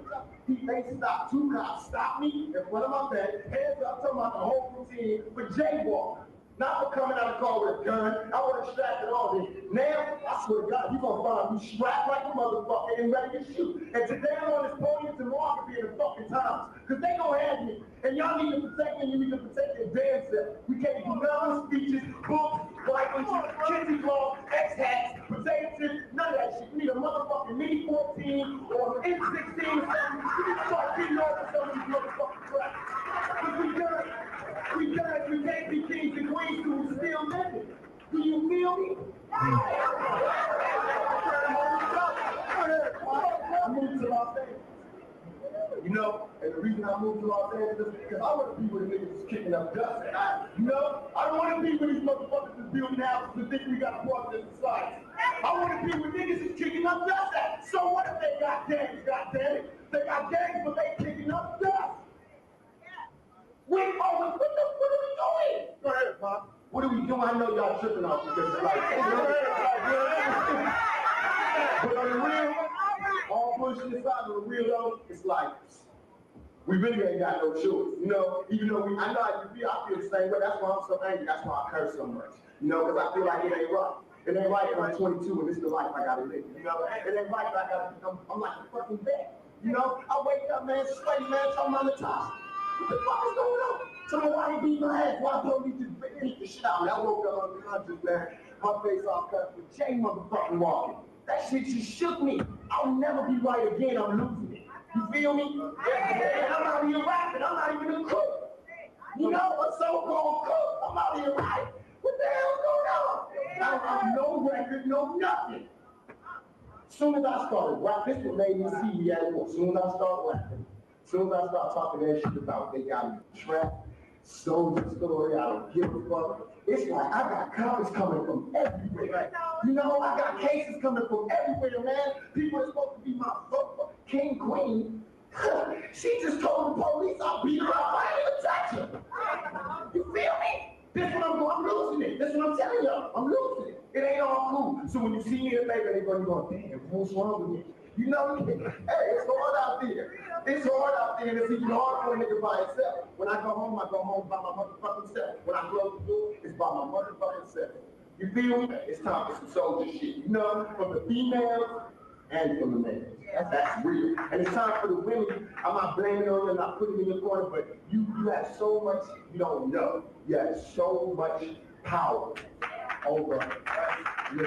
They stopped. 2 cops stopped me in front of my bed. Hands up, talking about the whole routine for jaywalking. Not for coming out of the car with a gun. I wasn't strapped at all. Now, I swear to God, you're going to find me strapped like a motherfucker and ready to shoot. And today I'm on this podium, tomorrow I could be in the fucking Times. Because they going to have me. And y'all need to protect me. You need to protect your damn self. We can't do none speeches, books, Bibles, kids law, X-hats, potato chips, none of that shit. You need a motherfucking Mini 14 or an M16 or something. You need to start getting over some of these motherfucking crap. Because we done. We can't be kings and queens till we still living. Do you feel me? I moved to Los Angeles. And the reason I moved to Los Angeles is because I want to be where the niggas is kicking up dust. I don't want to be where these motherfuckers is building houses and think we got a part of this society. I want to be where niggas is kicking up dust at. So what if they got gangs, goddammit? They got gangs, but they kicking up dust. What are we doing? Go ahead, Pop. What are we doing? I know y'all tripping off because it's like, but on the real, all bullshit aside, on the real though, it's like, we really ain't got no choice. Even though I know how you feel, I feel the same way. That's why I'm so angry. That's why I curse so much. Because I feel like it ain't right. It ain't right when I'm 22 and this is the life I gotta live. It ain't right that I gotta, I'm like a fucking vet. I wake up, man, sweaty, man, talking about the top. What the fuck is going on? Tell me why he beat my ass, why don't he just beat the shit out of me? I woke up unconscious, man. My face all cut with Jay motherfucking walking. That shit just shook me. I'll never be right again, I'm losing it. You feel me? And I'm out here rapping, I'm not even a cook. A so-called cook, I'm out here rapping. What the hell's going on? I'm no record, no nothing. Soon as I started rapping, this what made me see me at war. Soon as I started rapping, soon as I started talking that shit about they got me trapped, soldier story, I don't give a fuck. It's like I got comments coming from everywhere. You know, I got cases coming from everywhere, man. People are supposed to be my king, queen. She just told the police I'll beat her up. I ain't even touch her. You feel me? That's what I'm doing. I'm losing it. That's what I'm telling y'all. I'm losing it. It ain't all cool. So when you see me in baby, everybody going, damn, what's wrong with you? You know, hey, it's hard out there. It's hard out there, and it's even hard for a nigga by himself. When I go home by my motherfucking self. When I close the door, it's by my motherfucking self. You feel me? It's time for some soldier shit. You know, from the females and from the males. That's real. And it's time for the women. I'm not blaming on you, I'm not putting you in the corner, but you have so much you don't know. You have so much power over you.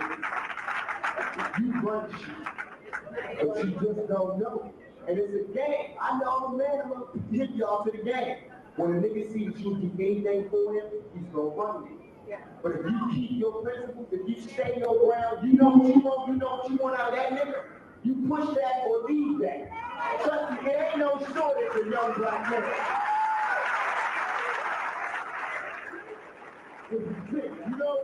You run shit, but you just don't know. And it's a game. I know I'm a man, I'm gonna hit y'all to the game. When a nigga sees that you do anything for him, he's gonna run you. But if you keep your principles, if you stay your ground, you know what you want out of that nigga. You push that or leave that. Trust me, it ain't no shortage of young black men. You know,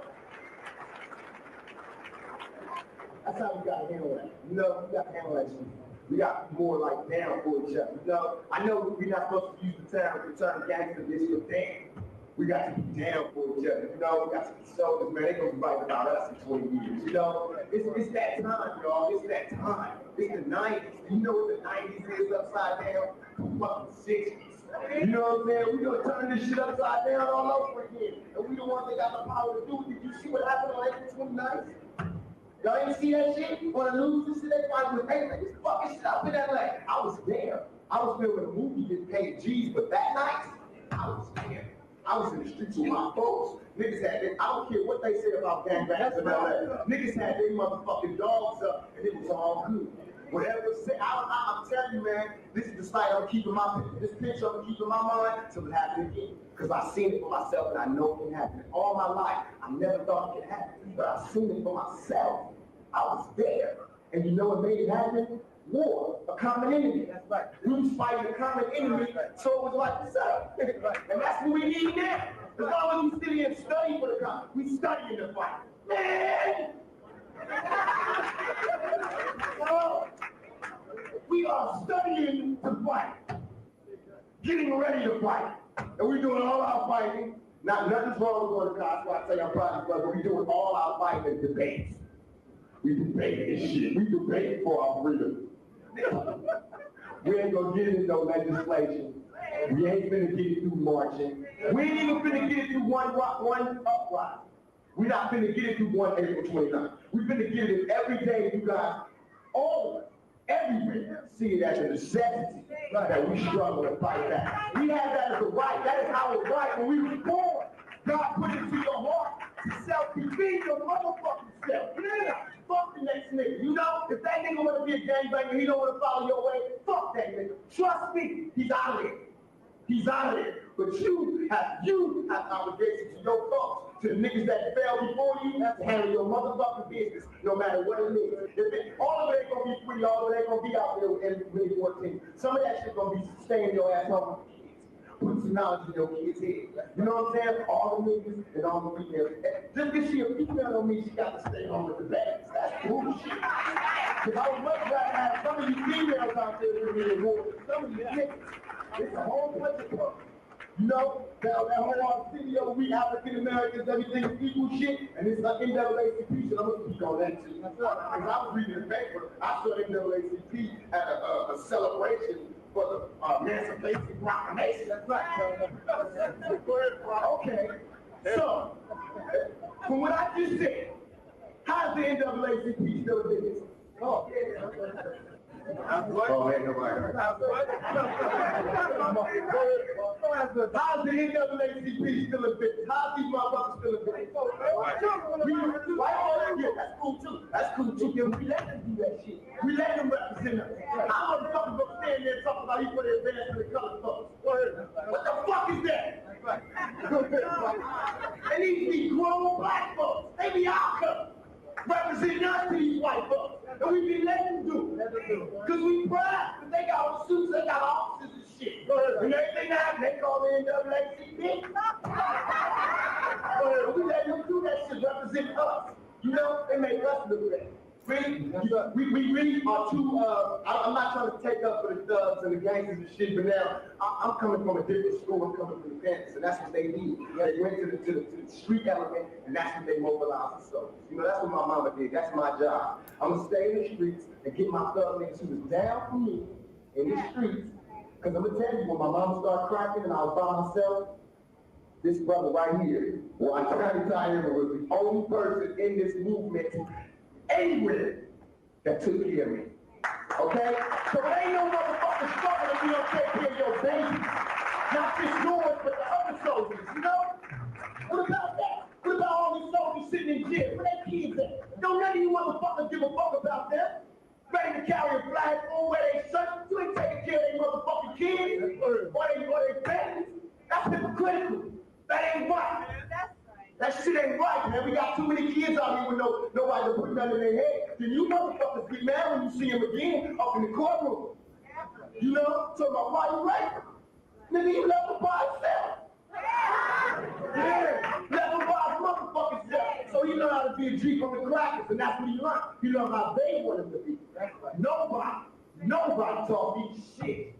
that's how we gotta handle that. You know, we gotta handle that shit. We got more like down for each other. You know, I know we're not supposed to use the term gangster bitch, but damn. We got to be down for each other, you know. We got to be soldiers, man. They gonna be writing about us in 20 years, you know. It's that time, y'all. It's that time. It's the 90s. You know what the 90s is upside down? Fucking 60s. You know what I'm saying? We gonna turn this shit upside down all over again. And we the ones that got the power to do it. Did you see what happened on April 29th? Y'all ain't see that shit? On the news and shit, everybody was hey, this fucking shit up in LA. I was there. I was filming a movie, getting paid G's, but that night, I was there. I was in the streets with my folks. Niggas had their, I don't care what they say about gangbangs in LA. Niggas had their motherfucking dogs up, and it was all good. Whatever say, I'm telling you, man, this is the site I'm keeping this picture I'm keeping my mind till it happen again. Because I've seen it for myself, and I know it can happen. All my life, I never thought it could happen, but I've seen it for myself. I was there, and you know what made it happen? War, a common enemy. That's right. We was fighting a common enemy, so it was like, what's up? And that's what we need now. As long as we sit here and study for the common, we studying the fight. Man! Oh, we are studying to fight, getting ready to fight. And we're doing all our fighting. Nothing's wrong with going to college, so I tell you I'm proud of you, but we're doing all our fighting in debates. We debate this shit. We debate for our freedom. We ain't gonna get into no legislation. We ain't finna get it through marching. We ain't even finna get it through one uprising. We're not finna get it through one April 29th. We're finna get it every day, you guys, all of us, everywhere. See it as a necessity that we struggle to fight back. We have that as a right. That is how it's right when we were born. God put it into your heart to self-defeat your motherfucking self. Yeah. Fuck the next nigga. You know, if that nigga want to be a gangbanger, he don't want to follow your way, fuck that nigga. Trust me, he's out of there. He's out of there. But you have obligations to your folks, to the niggas that fell before you, to handle your motherfucking business, no matter what it is. All of it ain't gonna be free, all of it ain't gonna be out there in 2014. Some of that shit gonna be staying your ass home. Put some knowledge in your kids' head. You know what I'm saying? All the niggas and all the females. Just because she a female don't mean she got to stay home with the bags. That's bullshit. Because I would much rather have some of you females out there with me than more than some of you niggas. It's a whole bunch of fuck. You know, that whole video we African Americans, everything is equal shit, and it's like NAACP shit. I'm gonna speak on that too. Because I was reading the paper, I saw NAACP at a celebration for the Emancipation Proclamation. That's right. Okay. So, from what I just said, how's the NAACP still a business? Oh, yeah. Oh, ain't nobody heard. How's the NAACP still a business? How's these motherfuckers still a business? That's cool too. That's cool too. Yeah, we let them do that shit. We let them represent us. How motherfuckers gonna stand there and talk about equal advance to the colored folks? What the fuck is that? And these be grown black folks. They be our color. Representing us to these white folks. And we be letting them do it. Because we proud. Because they got suits, they got officers and shit. And everything that they call me NAACP. We let them do that shit, represent us. You know, they make us look bad. We really are too, I'm not trying to take up for the thugs and the gangsters and shit, but now I'm coming from a different school. I'm coming from the Panthers, and that's what they need. They went to the street element, and that's what they mobilize the soldiers. You know, that's what my mama did. That's my job. I'm going to stay in the streets and get my thug niggas who was down for me in the streets. Because I'm going to tell you, when my mama started cracking and I was by myself, this brother right here, well, I tried to tell him, was the only person in this movement anywhere that took care of me. Okay? So it ain't no motherfucking struggle if you don't take care of your babies. Not just yours, but the other soldiers, you know? What about that? What about all these soldiers sitting in jail? Where their kids at? Don't none of you motherfuckers give a fuck about them. Ready to carry a flag on where they shut. You ain't taking care of their motherfucking kids or their families. That's hypocritical. That ain't right. That shit ain't right, man. We got too many kids out here with nobody to put nothing in their head. Then you motherfuckers get mad when you see them again up in the courtroom. You know? So about why you right? Nigga, you left him by himself. Yeah, left him by his motherfucking self. So he learned how to be a G from the crackers, and that's what he learned. He learned how they want him to be. Nobody taught me shit.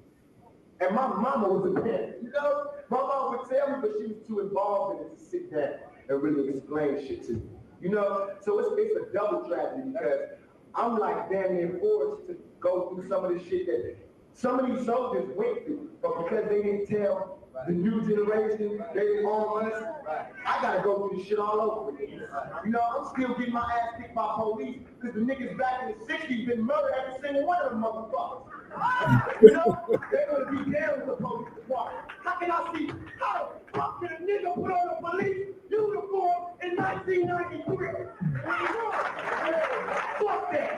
And my mama was a parent, you know? My mama would tell me, but she was too involved in it to sit down and really explain shit to me. You know? So it's a double tragedy because I'm like damn near forced to go through some of the shit that some of these soldiers went through, but because they didn't tell the new generation, they didn't arm us, I gotta go through this shit all over again. You know, I'm still getting my ass kicked by police because the niggas back in the 60s been murdered every single one of them motherfuckers. You know, they're gonna be down with the police department. How can I see, how the fuck can a nigga put on a police uniform in 1993? Fuck that.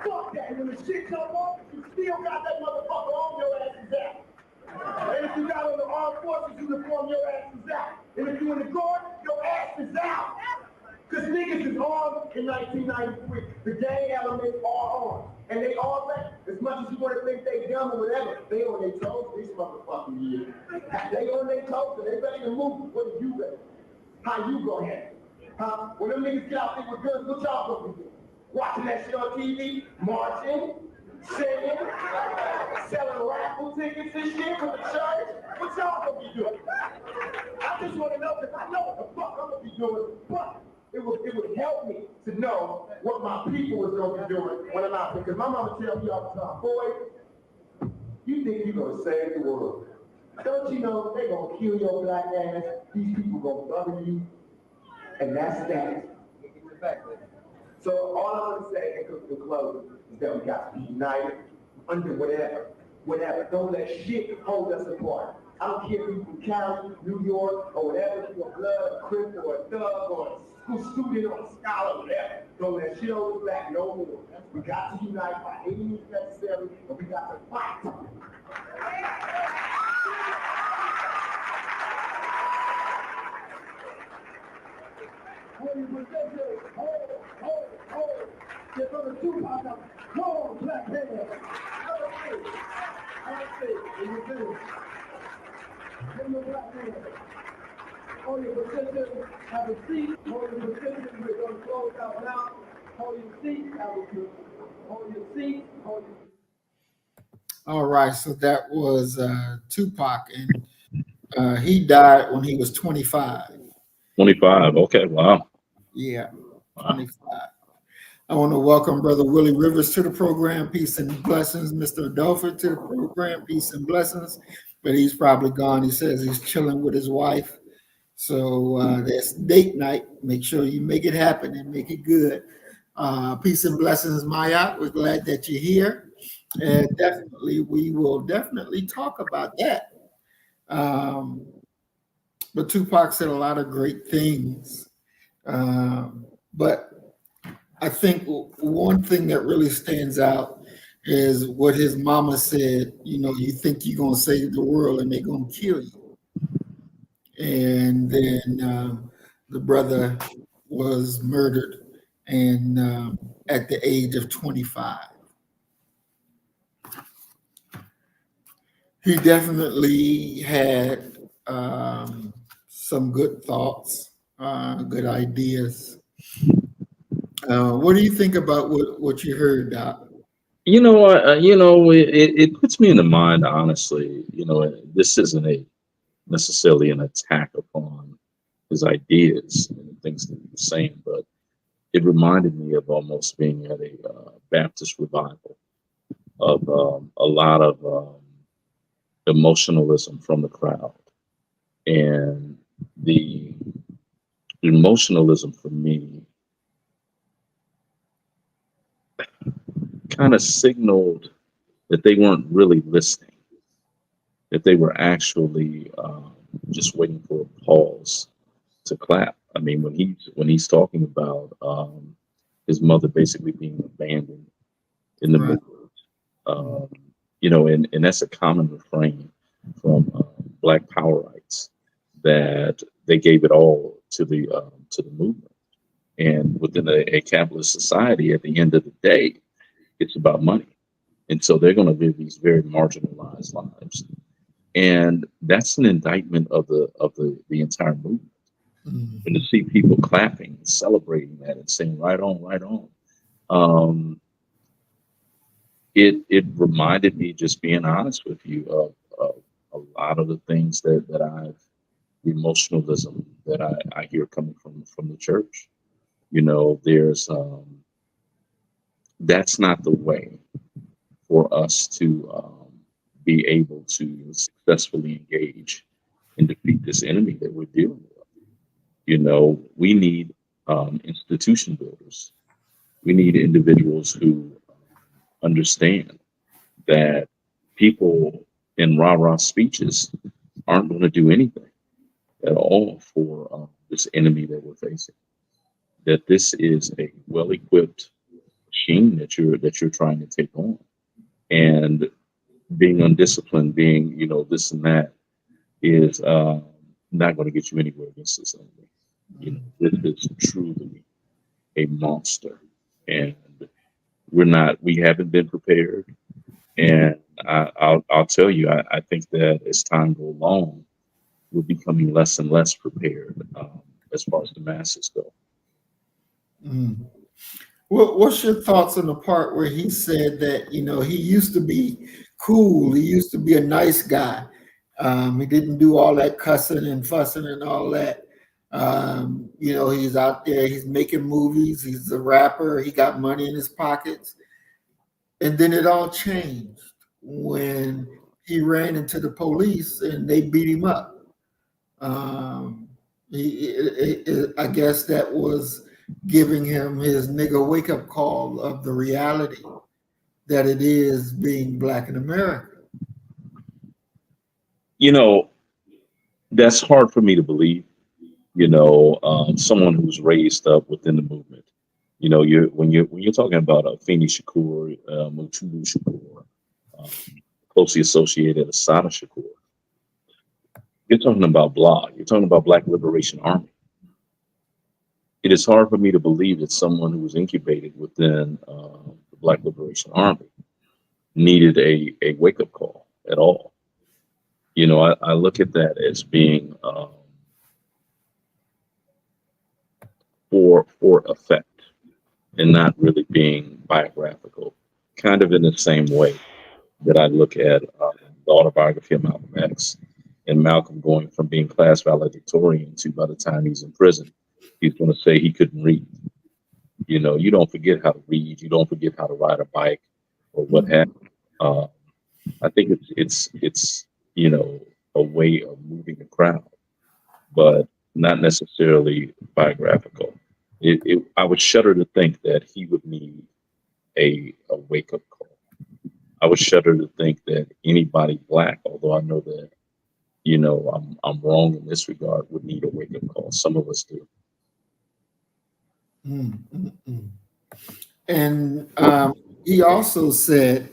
Fuck that. And when the shit come up, you still got that motherfucker on your ass is out. And if you got on the armed forces uniform, your ass is out. And if you in the guard, your ass is out. Because niggas is armed in 1993. The gang elements are armed. And they all that, as much as you want to think they dumb or whatever, they on their toes this motherfucking year. They on their toes and they ready to move. What are you ready? How you gonna handle it? Huh? When them niggas get out there with guns, what y'all gonna be doing? Watching that shit on TV, marching, singing, selling raffle tickets and shit from the church. What y'all gonna be doing? I just want to know because I know what the fuck I'm gonna be doing, but it would help me to know what my people is gonna be doing when I'm out there. Because my mama tells me all the time, boy, you think you're gonna save the world. Don't you know they're gonna kill your black ass, these people gonna bother you, and that's that. So all I'm gonna say in closing is that we got to be united under whatever. Don't let shit hold us apart. I don't care if you're from Cali, New York, or whatever, if you're a blood, a crip, or a thug, or a school student, or a scholar, whatever. Don't let shit hold us back no more. We got to unite by any means necessary, and we got to fight. Holy protectors, hold. They're from the Tupac out. Hold, black hair. I say, in your business. Give me a black hair. Hold your protectors, have a seat. Hold your protectors, we're going to close out now. Hold your seat, hold your seat. All right, so that was Tupac, and he died when he was 25. 25. Okay. Wow. Yeah, 25. I want to welcome Brother Willie Rivers to the program. Peace and blessings. Mr. Adolfo to the program. Peace and blessings. But he's probably gone. He says he's chilling with his wife. So that's date night. Make sure you make it happen and make it good. Peace and blessings, Maya. We're glad that you're here. And definitely, we will definitely talk about that. But Tupac said a lot of great things. But I think one thing that really stands out is what his mama said, you know, you think you're going to save the world and they're going to kill you. And then the brother was murdered and at the age of 25. He definitely had some good thoughts, good ideas. What do you think about what you heard, Doc? It puts me in the mind, honestly. This isn't a necessarily an attack upon his ideas and the things that he was saying, but it reminded me of almost being at a Baptist revival of a lot of emotionalism from the crowd. And the emotionalism for me kind of signaled that they weren't really listening, that they were actually just waiting for a pause to clap. I mean, when he's talking about his mother basically being abandoned in the Right. movie, um, and that's a common refrain from Black Power rights, that they gave it all to the movement. And within a capitalist society, at the end of the day, it's about money, and so they're going to live these very marginalized lives. And that's an indictment of the entire movement. And to Mhm. see people clapping and celebrating that and saying right on, right on, um, it reminded me, just being honest with you, of a lot of the things that the emotionalism that I hear coming from the church. There's That's not the way for us to be able to successfully engage and defeat this enemy that we're dealing with. We need institution builders. We need individuals who understand that people in rah rah speeches aren't going to do anything at all for this enemy that we're facing. That this is a well equipped machine that you're trying to take on, and being undisciplined, being this and that, is not going to get you anywhere against this enemy. This is truly a monster, and we haven't been prepared. And I'll tell you, I think that as time goes along, we're becoming less and less prepared, as far as the masses go. Mm. What's your thoughts on the part where he said that he used to be cool, he used to be a nice guy, he didn't do all that cussing and fussing and all that. He's out there, he's making movies, he's a rapper, he got money in his pockets, and then it all changed when he ran into the police and they beat him up. Um, I guess that was giving him his nigga wake up call of the reality that it is being black in America. You know, that's hard for me to believe. Someone who's raised up within the movement. When you're talking about Afeni Shakur, Mutulu Shakur, um, closely associated Asada Shakur, you're talking about BLA. You're talking about Black Liberation Army. It is hard for me to believe that someone who was incubated within the Black Liberation Army needed a wake up call at all. I look at that as being for effect, and not really being biographical. Kind of in the same way that I look at the autobiography of Malcolm X, and Malcolm going from being class valedictorian to, by the time he's in prison, he's going to say he couldn't read. You don't forget how to read. You don't forget how to ride a bike or what have you. I think it's a way of moving the crowd, but not necessarily biographical. I would shudder to think that he would need a wake up call. I would shudder to think that anybody black, although I know that I'm wrong in this regard, would need a wake up call. Some of us do. Mm, mm, mm. And he also said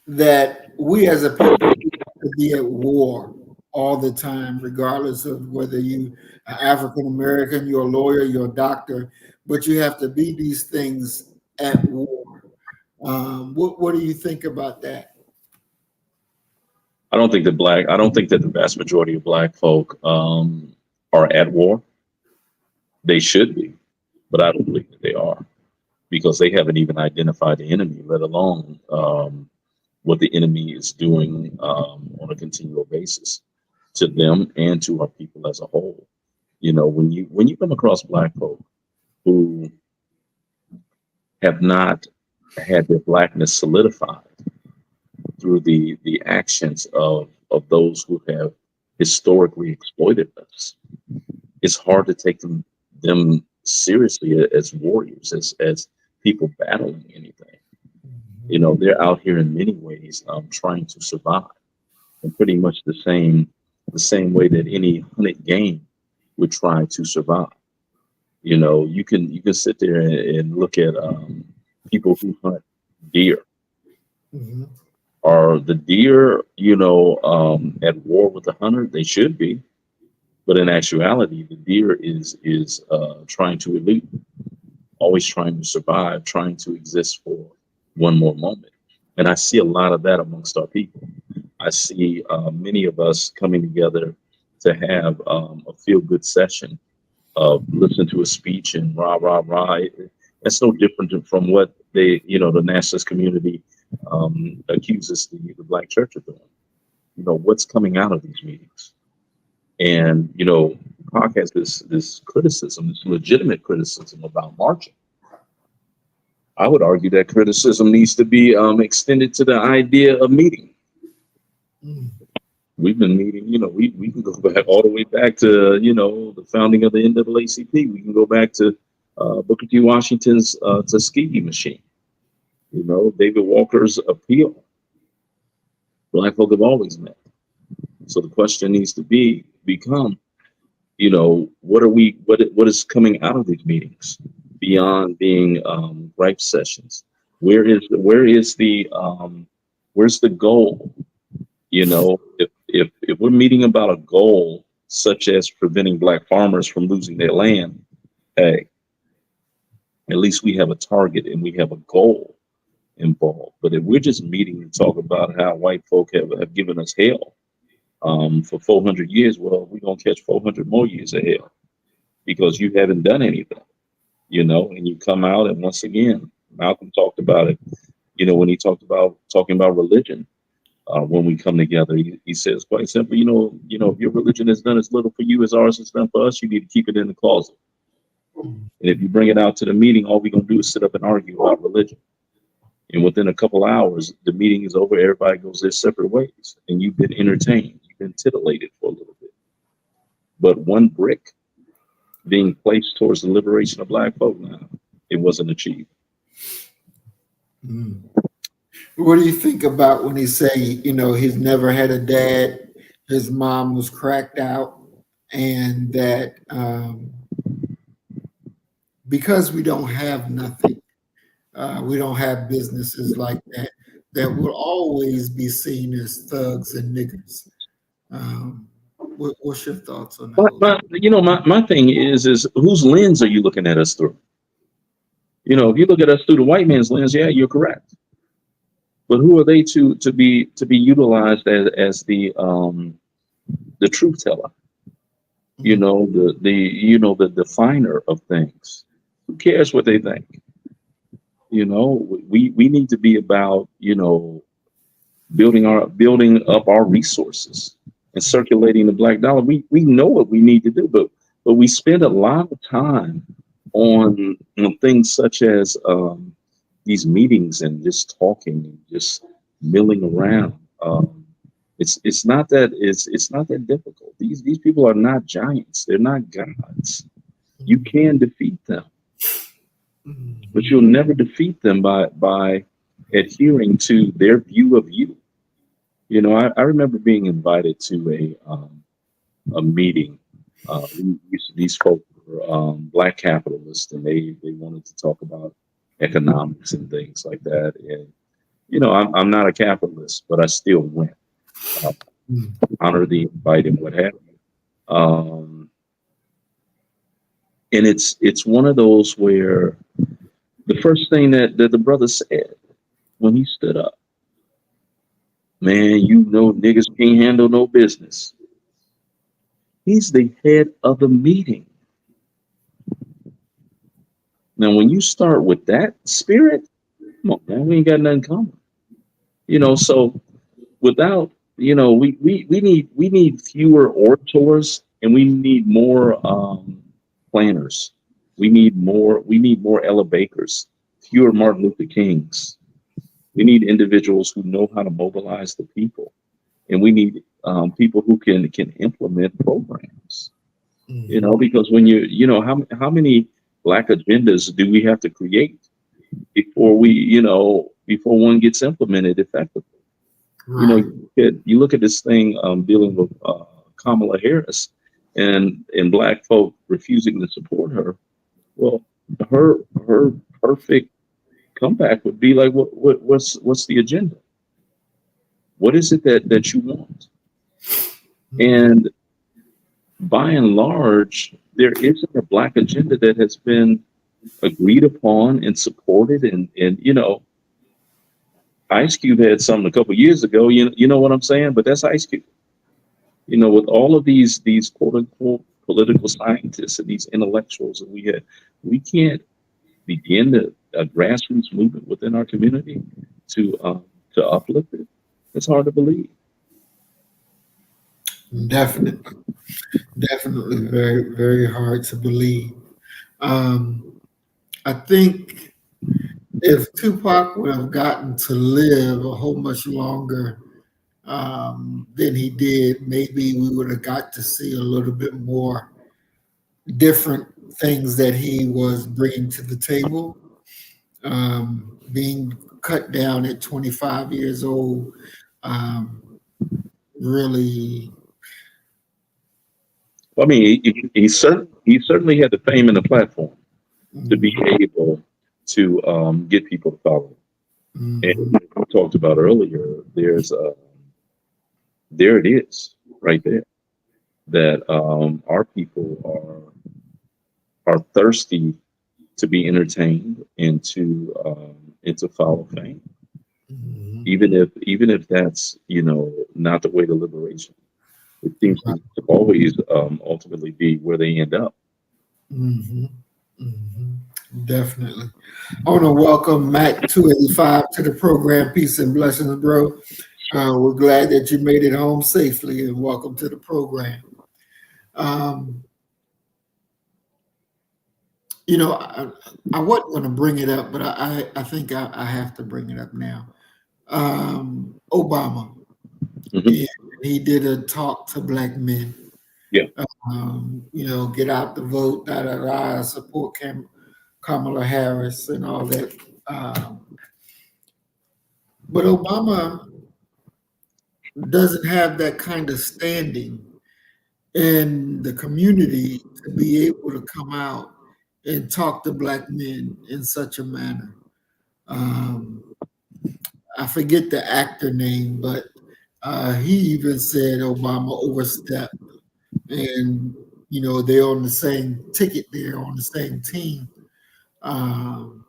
that we as a people need to be at war. all the time, regardless of whether you are African American, you're a lawyer, you're a doctor, but you have to be these things at war. What do you think about that? I don't think that the vast majority of black folk are at war. They should be, but I don't believe that they are because they haven't even identified the enemy, let alone what the enemy is doing on a continual basis to them and to our people as a whole. You know, when you come across black folk who have not had their blackness solidified through the actions of those who have historically exploited us, it's hard to take them seriously as warriors, as people battling anything. You know, they're out here in many ways trying to survive, in pretty much the same way that any hunted game would try to survive. You know, you can sit there and look at people who hunt deer. Mhm. Are the deer, at war with the hunter? They should be, but in actuality, the deer is trying to elude, always trying to survive, trying to exist for one more moment. And I see a lot of that amongst our people. I see many of us coming together to have a feel good session of listen to a speech and rah, rah, rah. That's no different from what the nationalist community accuses the black church of doing. You know, what's coming out of these meetings? And, Park has this criticism, this legitimate criticism about marching. I would argue that criticism needs to be extended to the idea of meeting. Mm. We've been meeting, we can go back all the way back to, the founding of the NAACP. We can go back to Booker T. Washington's Tuskegee machine, David Walker's appeal. Black folk have always met. So the question needs to become, what is coming out of these meetings beyond being gripe sessions? Where's the goal? If we're meeting about a goal such as preventing black farmers from losing their land, hey, at least we have a target and we have a goal involved. But if we're just meeting to talk about how white folk have given us hell for 400 years, well, we're going to catch 400 more years of hell because you haven't done anything, and you come out. And once again, Malcolm talked about it, when he talking about religion. When we come together, he says quite simply, if your religion has done as little for you as ours has done for us, you need to keep it in the closet. And if you bring it out to the meeting, all we're going to do is sit up and argue about religion. And within a couple hours, the meeting is over. Everybody goes their separate ways. And you've been entertained. You've been titillated for a little bit. But one brick being placed towards the liberation of black folk now, it wasn't achieved. Mm. What do you think about when he say, he's never had a dad, his mom was cracked out, and that because we don't have nothing, we don't have businesses like that, that will always be seen as thugs and niggers. What's your thoughts on those? My thing is whose lens are you looking at us through? If you look at us through the white man's lens, yeah, you're correct. But who are they to be utilized as the truth teller? The definer of things. Who cares what they think? We need to be about building up our resources and circulating the black dollar. We know what we need to do, but we spend a lot of time on things such as these meetings and just talking and just milling around. It's not that difficult. These people are not giants. They're not gods. You can defeat them, but you'll never defeat them by adhering to their view of you. I remember being invited to a meeting. These folks were black capitalists, and they wanted to talk about economics and things like that. And I'm not a capitalist, but I still went. Mm. honor the invite and what have you. And it's one of those where the first thing that the brother said when he stood up, man, you know niggas can't handle no business. He's the head of the meeting. Now, when you start with that spirit, come on, man, we ain't got nothing common. So without, we need fewer orators and we need more planners. We need more Ella Bakers, fewer Martin Luther Kings. We need individuals who know how to mobilize the people, and we need people who can implement programs. Mhm. Because when how many black agendas do we have to create before one gets implemented effectively? Right. You look at this thing dealing with Kamala Harris and black folk refusing to support her. Well, her perfect comeback would be like, what's the agenda? What is it that you want? Mhm. And by and large, there isn't a black agenda that has been agreed upon and supported. And Ice Cube had something a couple years ago. You know what I'm saying? But that's Ice Cube. With all of these quote unquote political scientists and these intellectuals that we can't begin a grassroots movement within our community to uplift it. It's hard to believe. Definitely. Definitely very, very hard to believe. Um, I think if Tupac would have gotten to live a whole much longer than he did, maybe we would have got to see a little bit more different things that he was bringing to the table. Being cut down at 25 years old really. I mean, he certainly had the fame and the platform to be Mhm. able to get people to follow. And Mhm. we talked about earlier, there it is right there that our people are thirsty to be entertained and to follow fame, Mhm. even if that's not the way to liberation. It seems to always ultimately be where they end up. Mhm. Mhm. Definitely. I want to welcome Mac 285 to the program. Peace and blessings, bro. We're glad that you made it home safely and welcome to the program. Um, I wasn't going to bring it up, but I think I have to bring it up now. Obama, Hmm. and he did a talk to black men. Yeah. Get out the vote, da da da, support Kamala Harris and all that. But Obama doesn't have that kind of standing in the community to be able to come out and talk to black men in such a manner. Um, I forget the actor name, but he even said Obama overstepped, and they're on the same ticket, they're on the same team. Um,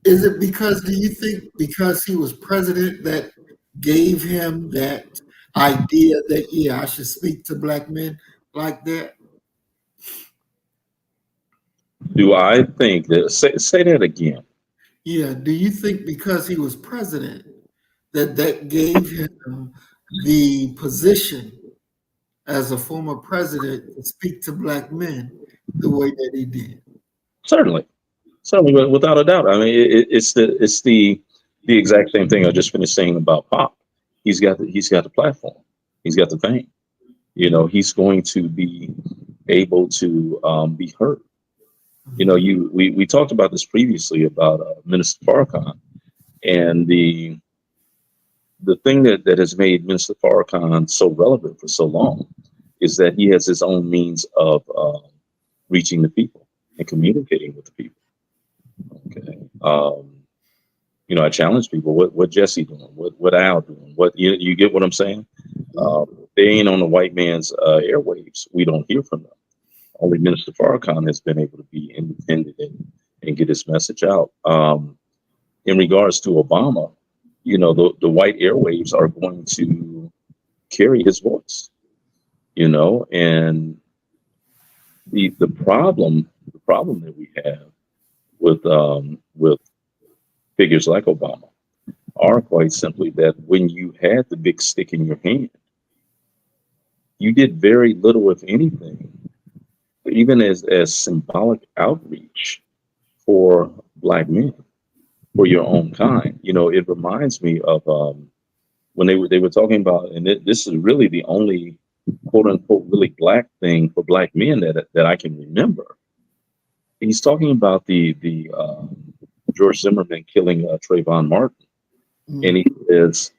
is it because, do you think, because he was president that gave him that idea that, yeah, I should speak to black men like that? Do I think that say that again? Yeah. Do you think because he was president that gave him the position as a former president to speak to black men the way that he did? Certainly, certainly, without a doubt. I mean, it's the exact same thing I just finished saying about Pop. He's got the platform. He's got the fame. He's going to be able to be heard. We talked about this previously about Minister Farrakhan, and the thing that has made Minister Farrakhan so relevant for so long is that he has his own means of reaching the people and communicating with the people. Okay. I challenge people. What Jesse doing? What Al doing? What you get what I'm saying? Uh, they ain't on the white man's airwaves. We don't hear from them. Only Minister Farrakhan has been able to be independent and get his message out. In regards to Obama, the white airwaves are going to carry his voice. And the problem that we have with figures like Obama are quite simply that when you had the big stick in your hand, you did very little, if anything, even as symbolic outreach for black men, for your own kind. It reminds me of when they were talking about, and this is really the only quote unquote really black thing for black men that I can remember. He's talking about the George Zimmerman killing Trayvon Martin, and he says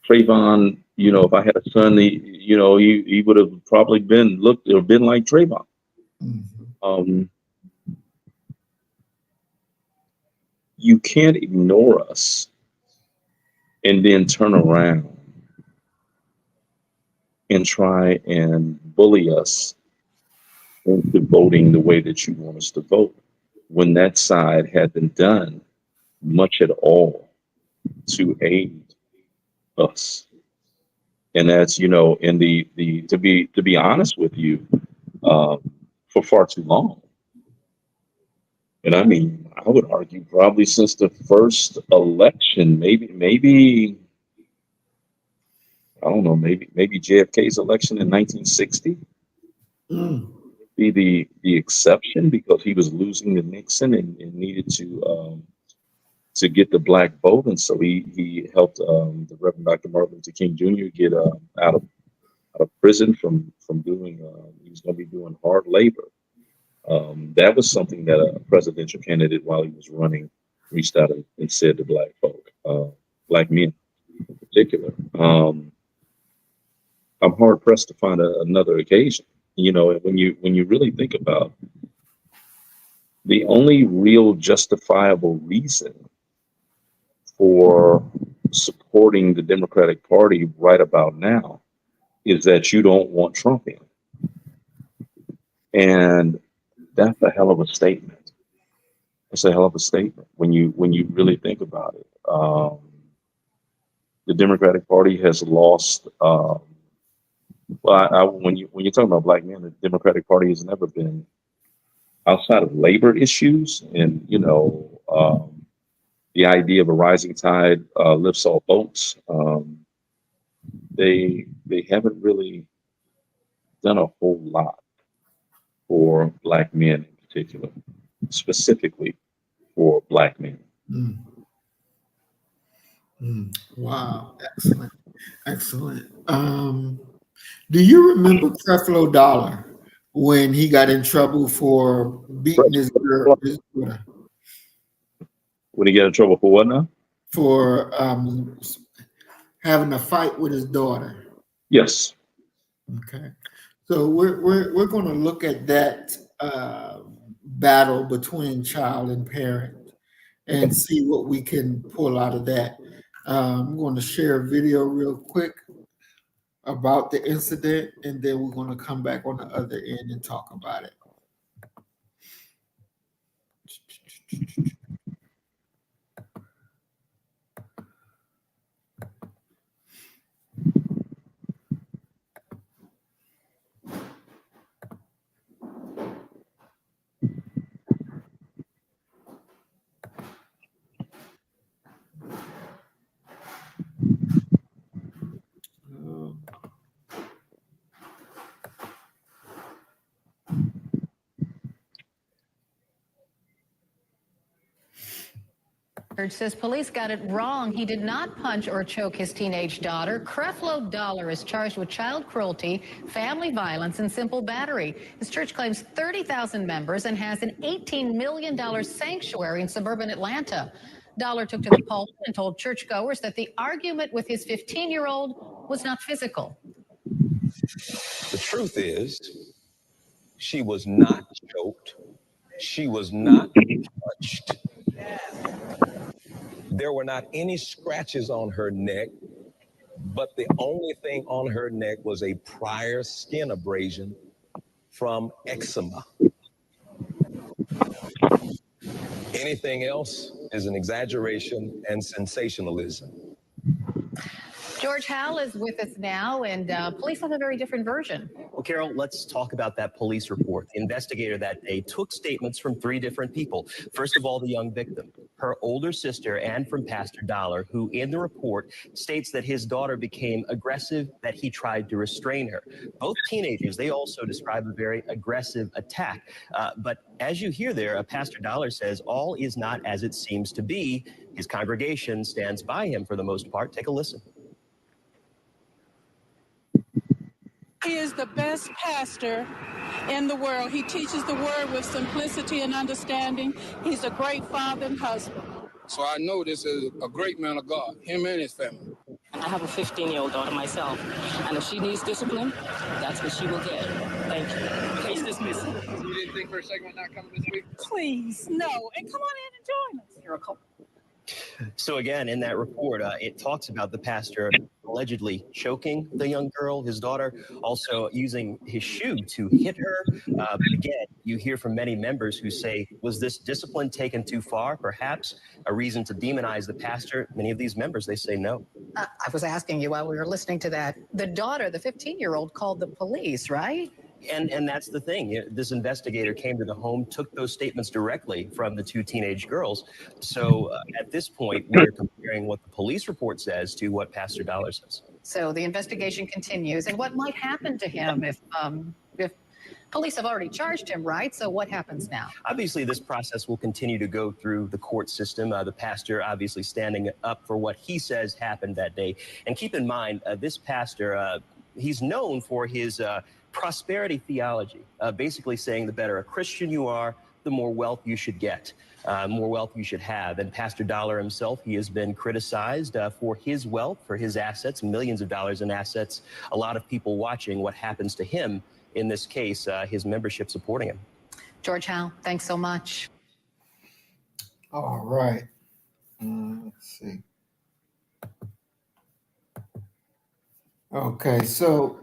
Trayvon, if I had a son, he would have probably been like Trayvon. Um, you can't ignore us and then turn around and try and bully us into voting the way that you want us to vote when that side hasn't done much at all to aid us. And that's, in the to be honest with you, um, for far too long. And I mean, I would argue probably since the first election, maybe I don't know, maybe JFK's election in 1960 be the exception because he was losing to Nixon and needed to get the black vote, and so he helped the Reverend Dr. Martin Luther King Jr. get out of prison from doing he was going to be doing hard labor. That was something that a presidential candidate, while he was running, reached out and said to black folk, black men in particular. I'm hard pressed to find another occasion. When you really think about the only real justifiable reason for supporting the Democratic Party right about now is that you don't want Trump in, and that's a hell of a statement. It's a hell of a statement when you really think about it. The Democratic Party has lost. When you're talking about black men, the Democratic Party has never been outside of labor issues, and the idea of a rising tide lifts all boats. They haven't really done a whole lot for black men in particular, specifically for black men. Mm. Wow, excellent, excellent. Do you remember Creflo Dollar when he got in trouble for beating his girl, his daughter, When he get in trouble for what now? for having a fight with his daughter? Yes. Okay, so we're going to look at that battle between child and parent Okay. and see what we can pull out of that. I'm going to share a video real quick about the incident, and then we're going to come back on the other end and talk about it. Um, Says police got it wrong. He did not punch or choke his teenage daughter. Creflo Dollar is charged with child cruelty, family violence, and simple battery. His church claims 30,000 members and has an $18 million sanctuary in suburban Atlanta. Dollar took to the pulpit and told churchgoers that the argument with his 15-year-old was not physical. The truth is, she was not choked. She was not touched. There were not any scratches on her neck, but the only thing on her neck was a prior skin abrasion from eczema. Anything else is an exaggeration and sensationalism. George Howell is with us now, and police have a very different version. Well, Carol, let's talk about that police report. The investigator that day took statements from three different people. First of all, the young victim, her older sister, and from Pastor Dollar, who in the report states that his daughter became aggressive, that he tried to restrain her. Both teenagers, they also describe a very aggressive attack. But as you hear there, Pastor Dollar says all is not as it seems to be. His congregation stands by him for the most part. Take a listen. He is the best pastor in the world. He teaches the word with simplicity and understanding. He's a great father and husband. So I know this is a great man of God, him and his family. I have a 15-year-old daughter myself, and if she needs discipline, that's what she will get. Thank you. Case dismissed. You didn't think for a second about not coming this week? Please, no. And come on in and join us. You're a couple. So again, in that report, it talks about the pastor allegedly choking the young girl, his daughter, also using his shoe to hit her. But again, you hear from many members who say, was this discipline taken too far? Perhaps a reason to demonize the pastor? Many of these members, they say no. I was asking you while we were listening to that. The daughter, the 15-year-old, called the police, right? And that's the thing. This investigator came to the home, took those statements directly from the two teenage girls. So at this point, we're comparing what the police report says to what Pastor Dollar says. So the investigation continues. And what might happen to him if police have already charged him, right? So what happens now? Obviously, this process will continue to go through the court system. The pastor obviously standing up for what he says happened that day. And keep in mind, this pastor, he's known for his prosperity theology, basically saying the better a Christian you are, the more wealth you should get, more wealth you should have. And Pastor Dollar himself, he has been criticized for his wealth, for his assets, millions of dollars in assets. A lot of people watching what happens to him in this case, his membership supporting him. George Howell, thanks so much. All right. Let's see. Okay, so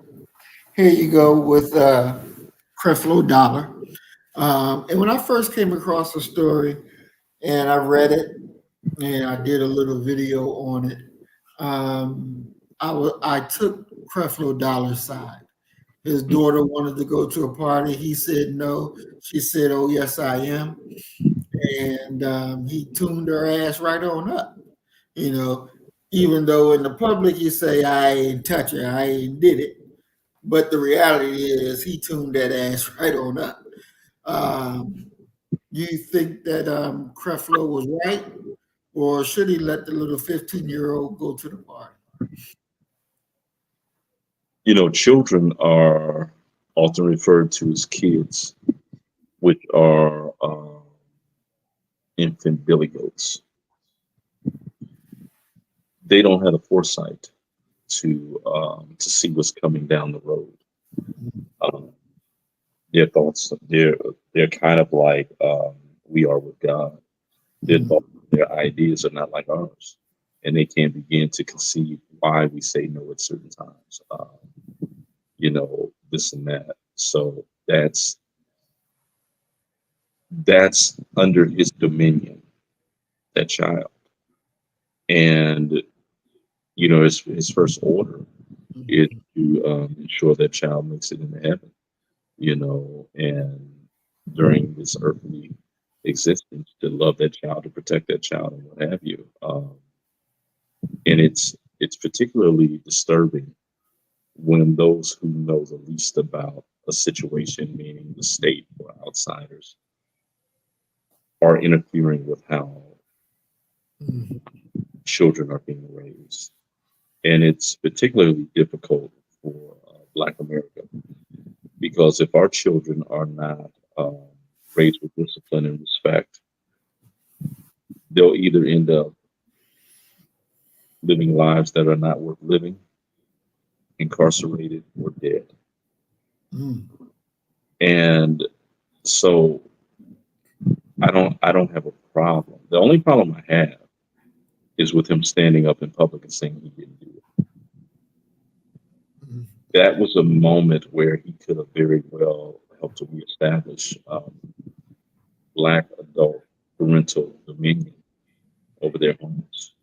here you go with Creflo Dollar. And when I first came across the story and I read it and I did a little video on it, I took Creflo Dollar's side. His daughter wanted to go to a party. He said no. She said, "Oh, yes, I am." And he tuned her ass right on up. You know, even though in the public you say, "I ain't touch her, I ain't did it." But the reality is he tuned that ass right on up. You think that Creflo was right? Or should he let the little 15-year-old go to the party? You know, children are often referred to as kids, which are infant billy goats. They don't have the foresight to see what's coming down the road. Their thoughts, they're kind of like we are with God. Their thoughts, their ideas are not like ours, and they can't begin to conceive why we say no at certain times. You know, this and that. So that's under his dominion, that child. And you know, his first order is to ensure that child makes it into heaven. You know, and during this earthly existence, to love that child, to protect that child, and what have you. And it's particularly disturbing when those who know the least about a situation, meaning the state or outsiders, are interfering with how children are being raised. And it's particularly difficult for Black America, because if our children are not raised with discipline and respect, they'll either end up living lives that are not worth living, incarcerated, or dead. And so I don't have a problem. The only problem I have is with him standing up in public and saying he didn't do it. Mhm. That was a moment where he could have very well helped to reestablish Black adult parental dominion over their homes.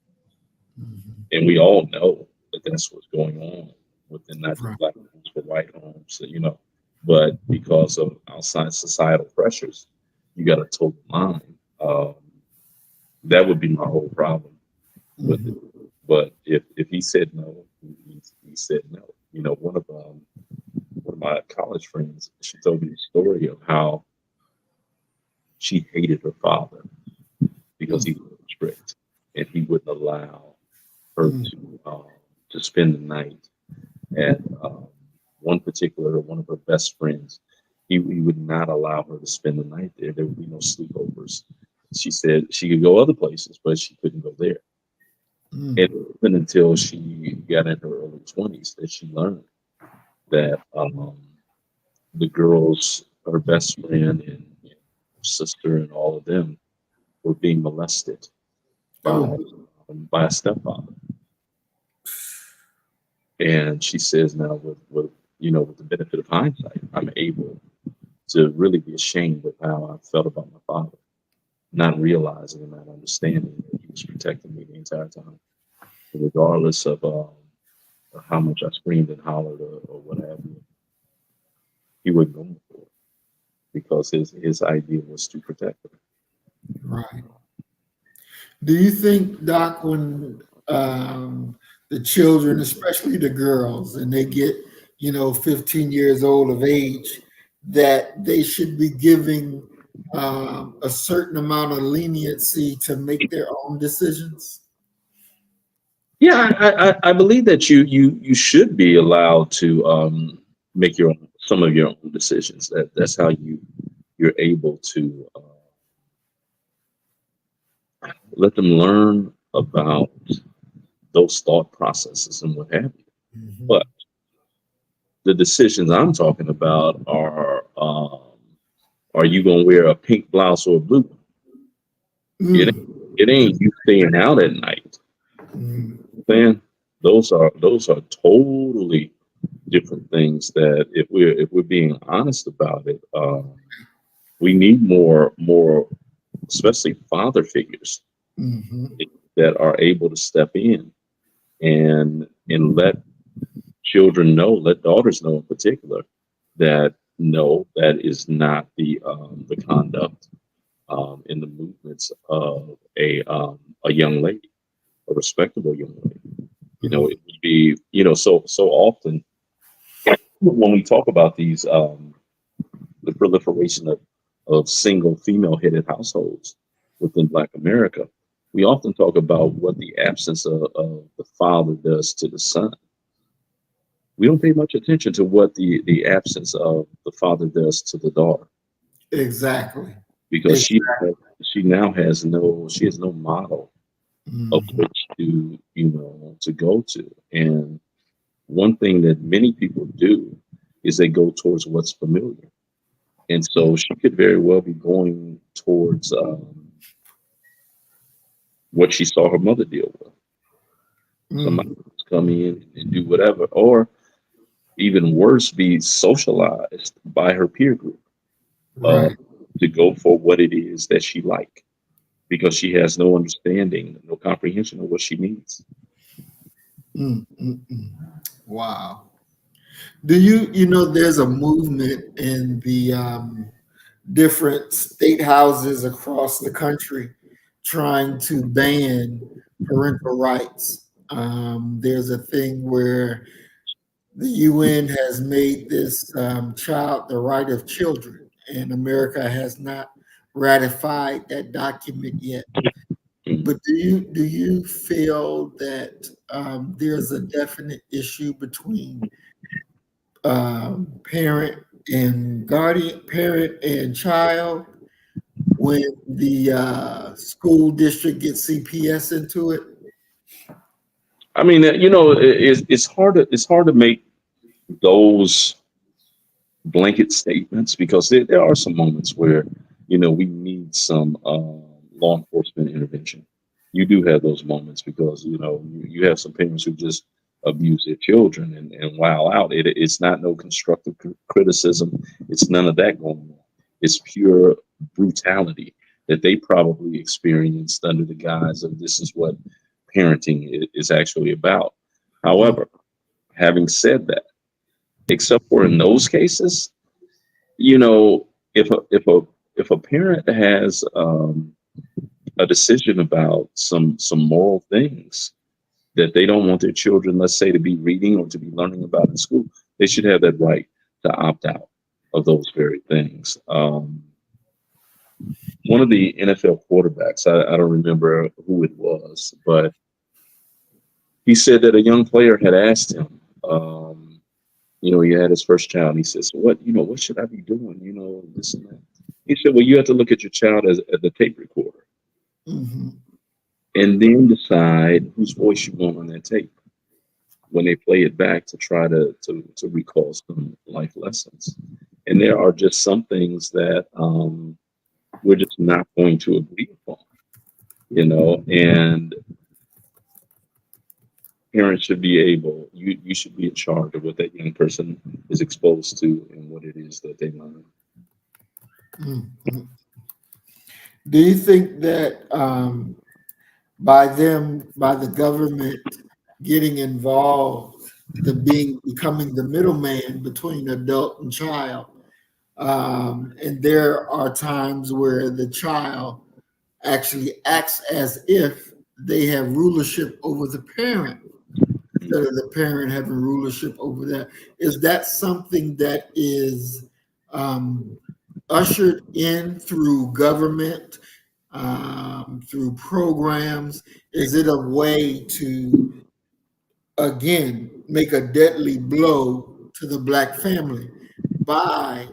Mhm. And we all know that that's what's going on within not just Right. Black homes, but white homes, you know. But because of outside societal pressures, you got a total line. That would be my whole problem with Mhm. it. But if he said no, he said no. You know, one of my college friends, she told me the story of how she hated her father because he was strict and he wouldn't allow her Mhm. to spend the night at one of her best friends. He would not allow her to spend the night there. There would be no sleepovers. She said she could go other places, but she couldn't go there. Mhm. And even until she got in her early 20s, that she learned that the girls, her best friend and her sister, and all of them were being molested by Oh, by a stepfather. And she says now, with the benefit of hindsight, I'm able to really be ashamed of how I felt about my father, not realizing and not understanding that he was protecting me the entire time, regardless of how much I screamed and hollered or what have you. He wasn't going for it because his idea was to protect her. right. Do you think, Doc, when the children, especially the girls, and they get, 15 years old of age, that they should be giving a certain amount of leniency to make their own decisions? Yeah, I believe that you should be allowed to make some of your own decisions. That's how you're able to let them learn about those thought processes and what have you. Mhm. But the decisions I'm talking about are you gonna wear a pink blouse or a blue one? It Mm. it ain't you staying out at night. Mhm. Man, those are totally different things that if we're being honest about it, we need more, especially father figures Mhm. that are able to step in and let children know, let daughters know in particular, that no, that is not the conduct in the movements of a young lady, a respectable young lady. You know, Mhm. it would be, so often when we talk about the proliferation of single female headed households within Black America, we often talk about what the absence of the father does to the son. We don't pay much attention to what the absence of the father does to the daughter, Exactly. because she now has no model of Mhm. which to go to. And one thing that many people do is they go towards what's familiar. And so she could very well be going towards what she saw her mother deal with. Somebody Mm. who's come in and do whatever, or even worse, be socialized by her peer group uh, Right. to go for what it is that she like, because she has no understanding, no comprehension of what she needs. Mm, mm, mm. Wow. Do there's a movement in the different state houses across the country trying to ban parental rights. There's a thing where the UN has made this child the right of children, and America has not ratified that document yet. Mhm. But do you feel that there's a definite issue between parent and guardian, parent and child, when the school district gets CPS into it? I mean, it's hard to make those blanket statements, because there are some moments where we need some law enforcement intervention. you do have those moments because you have some parents who just abuse their children and wow out. It's not no constructive criticism. It's none of that going on. It's pure brutality that they probably experienced under the guise of this is what parenting is actually about. However, having said that, except for in those cases, you know, if a parent has a decision about some moral things that they don't want their children, let's say, to be reading or to be learning about in school, they should have that right to opt out of those very things. One of the NFL quarterbacks, I don't remember who it was, but he said that a young player had asked him, he had his first child. And he says, what should I be doing? This and that. He said, well, you have to look at your child as the tape recorder Mm-hmm. and then decide whose voice you want on that tape when they play it back to try to recall some life lessons. And there are just some things that we're just not going to agree upon, and parents should be able, you should be in charge of what that young person is exposed to and what it is that they learn. Mm-hmm. Do you think that by the government getting involved, becoming the middleman between adult and child, and there are times where the child actually acts as if they have rulership over the parent instead of the parent having rulership over that? Is that something that is ushered in through government, through programs? Is it a way to, again, make a deadly blow to the Black family by,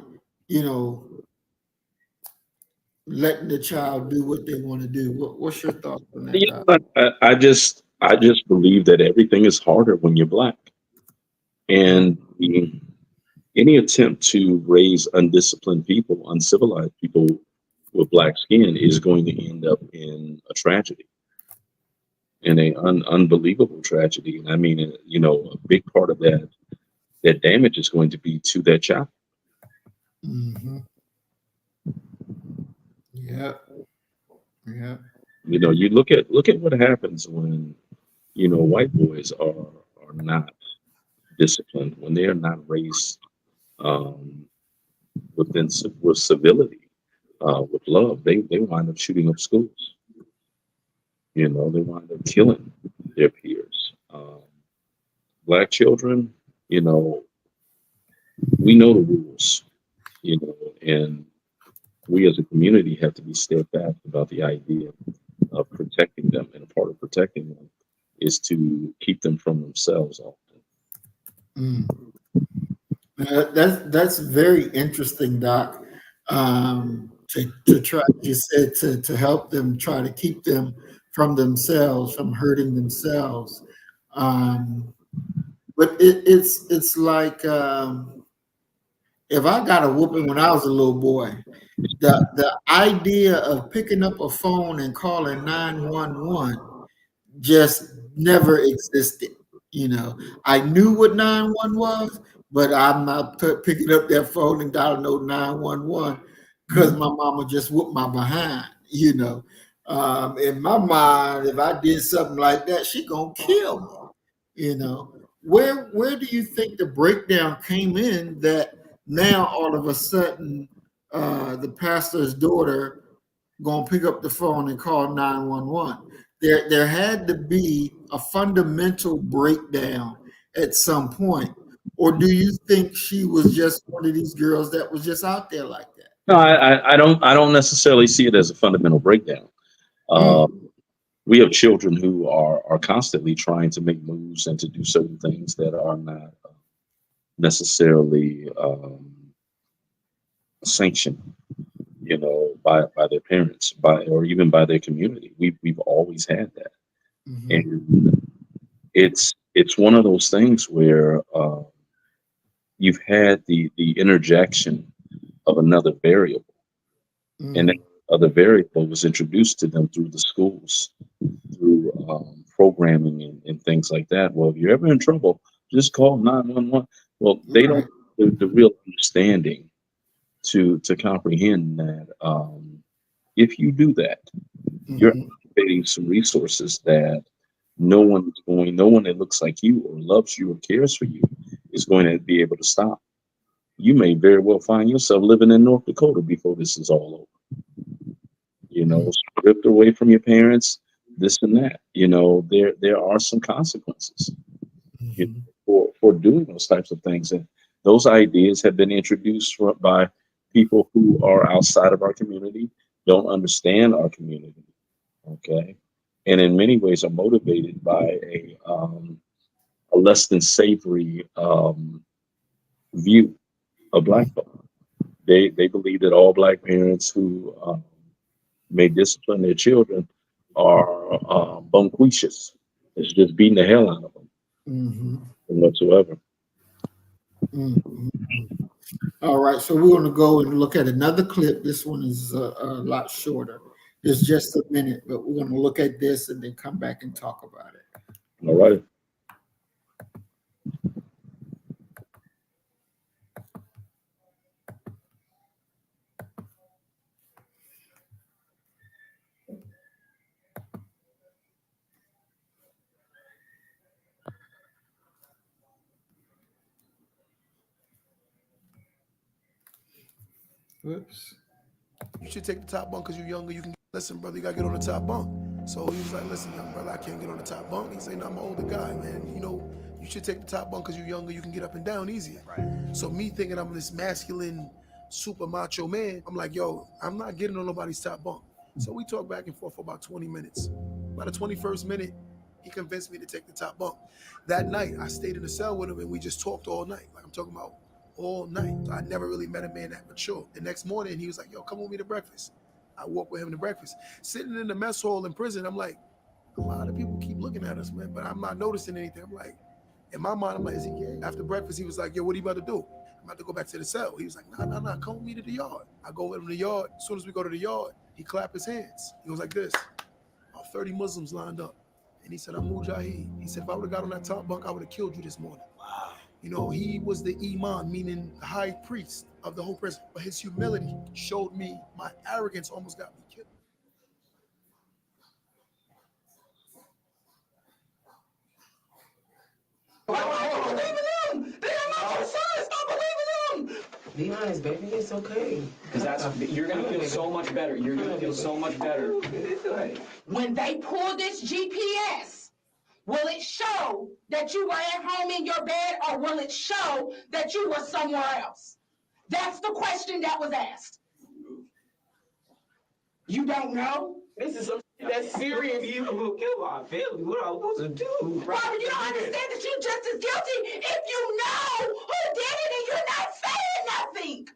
letting the child do what they want to do? What's your thoughts on that, Doc? I just believe that everything is harder when you're Black, and any attempt to raise undisciplined people, uncivilized people with Black skin is going to end up in a tragedy, in a unbelievable tragedy. And I mean, a big part of that damage is going to be to that child. Mm-hmm. Yeah. Yeah. You look at what happens when white boys are not disciplined, when they are not raised um, with civility, with love. They wind up shooting up schools. They wind up killing their peers. Black children, we know the rules, and we as a community have to be steadfast about the idea of protecting them. And a part of protecting them is to keep them from themselves often. Mm. That's very interesting, Doc. To try, you said, to help them, try to keep them from themselves, from hurting themselves. But it's like, if I got a whooping when I was a little boy, the idea of picking up a phone and calling 911 just never existed. I knew what 911 was, but I'm not picking up that phone and dialing no 911 because my mama just whooped my behind. In my mind, if I did something like that, she gonna kill me. Where do you think the breakdown came in that now all of a sudden the pastor's daughter gonna pick up the phone and call 911? There had to be a fundamental breakdown at some point. Or do you think she was just one of these girls that was just out there like that? No, I don't necessarily see it as a fundamental breakdown. Uh, Mm, we have children who are constantly trying to make moves and to do certain things that are not necessarily sanctioned, by their parents, or even by their community. We've always had that, mhm, and it's one of those things where you've had the interjection of another variable, and that mm, other variable was introduced to them through the schools, programming and things like that. Well, if you're ever in trouble, just call 911. Well, they don't Right. have the real understanding to comprehend that if you do that, you're Hmm. activating some resources that no one that looks like you or loves you or cares for you is going to be able to stop. You may very well find yourself living in North Dakota before this is all over. Stripped away from your parents, this and that. There are some consequences Hmm. for doing those types of things, and those ideas have been introduced by people who are outside of our community, don't understand our community, okay, and in many ways are motivated by a less than savory view of black folk. They believe that all black parents who may discipline their children are bunquishous. It's just beating the hell out of them Hmm. whatsoever. Hmm. All right, so we're going to go and look at another clip. This one is a lot shorter. It's just a minute, but we're going to look at this and then come back and talk about it. All right. Whoops. You should take the top bunk because you're younger. You can listen, brother. You gotta get on the top bunk. So he was like, "Listen, young brother, I can't get on the top bunk." He said, "No, I'm an older guy, man. You should take the top bunk because you're younger. You can get up and down easier." Right. So me thinking I'm this masculine, super macho man, I'm like, "Yo, I'm not getting on nobody's top bunk." So we talked back and forth for about 20 minutes. By the 21st minute, he convinced me to take the top bunk. That night, I stayed in the cell with him and we just talked all night. Like I'm talking about all night. So I never really met a man that mature. The next morning, he was like, "Yo, come with me to breakfast." I walked with him to breakfast. Sitting in the mess hall in prison, I'm like, a lot of people keep looking at us, man, but I'm not noticing anything. I'm like, in my mind, I'm like, is he gay? After breakfast, he was like, "Yo, what are you about to do?" "I'm about to go back to the cell." He was like, nah, come with me to the yard. I go with him to the yard. As soon as we go to the yard, he clapped his hands. He was like this. About 30 Muslims lined up. And he said, "I'm Mujahid." He said, "If I would have got on that top bunk, I would have killed you this morning." Wow. He was the imam, meaning the high priest of the whole prison. But his humility showed me my arrogance almost got me killed. Be honest, baby. It's okay. Because you're gonna feel so much better. You're gonna feel so much better. When they pull this GPS, will it show that you were at home in your bed, or will it show that you were somewhere else? That's the question that was asked. You don't know? This is that's serious. You will kill my family. What am I supposed to do? Robert, you don't understand that you're just as guilty if you know who did it and you're not saying nothing.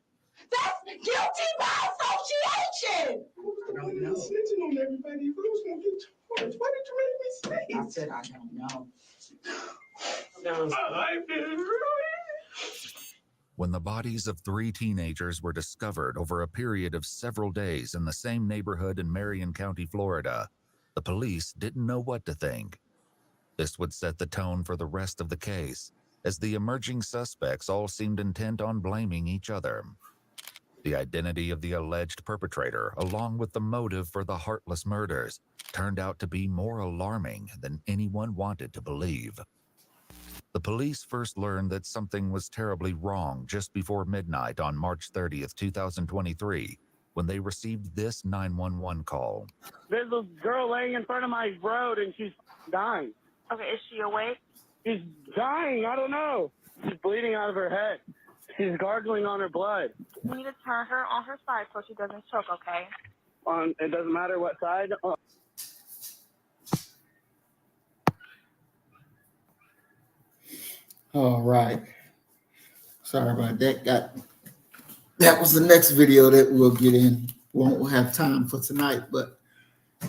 That's guilty by association. I don't know. Snitching on everybody. Who's gonna get charged? Why did you make me say? I said I don't know. My life is ruined. When the bodies of 3 teenagers were discovered over a period of several days in the same neighborhood in Marion County, Florida, the police didn't know what to think. This would set the tone for the rest of the case, as the emerging suspects all seemed intent on blaming each other. The identity of the alleged perpetrator, along with the motive for the heartless murders, turned out to be more alarming than anyone wanted to believe. The police first learned that something was terribly wrong just before midnight on March 30th, 2023, when they received this 911 call. There's a girl laying in front of my road and she's dying. Okay, is she awake? She's dying, I don't know. She's bleeding out of her head. She's gargling on her blood. You need to turn her on her side so she doesn't choke, okay? It doesn't matter what side. All right. Sorry about that. That was the next video that we'll get in. Won't have time for tonight, but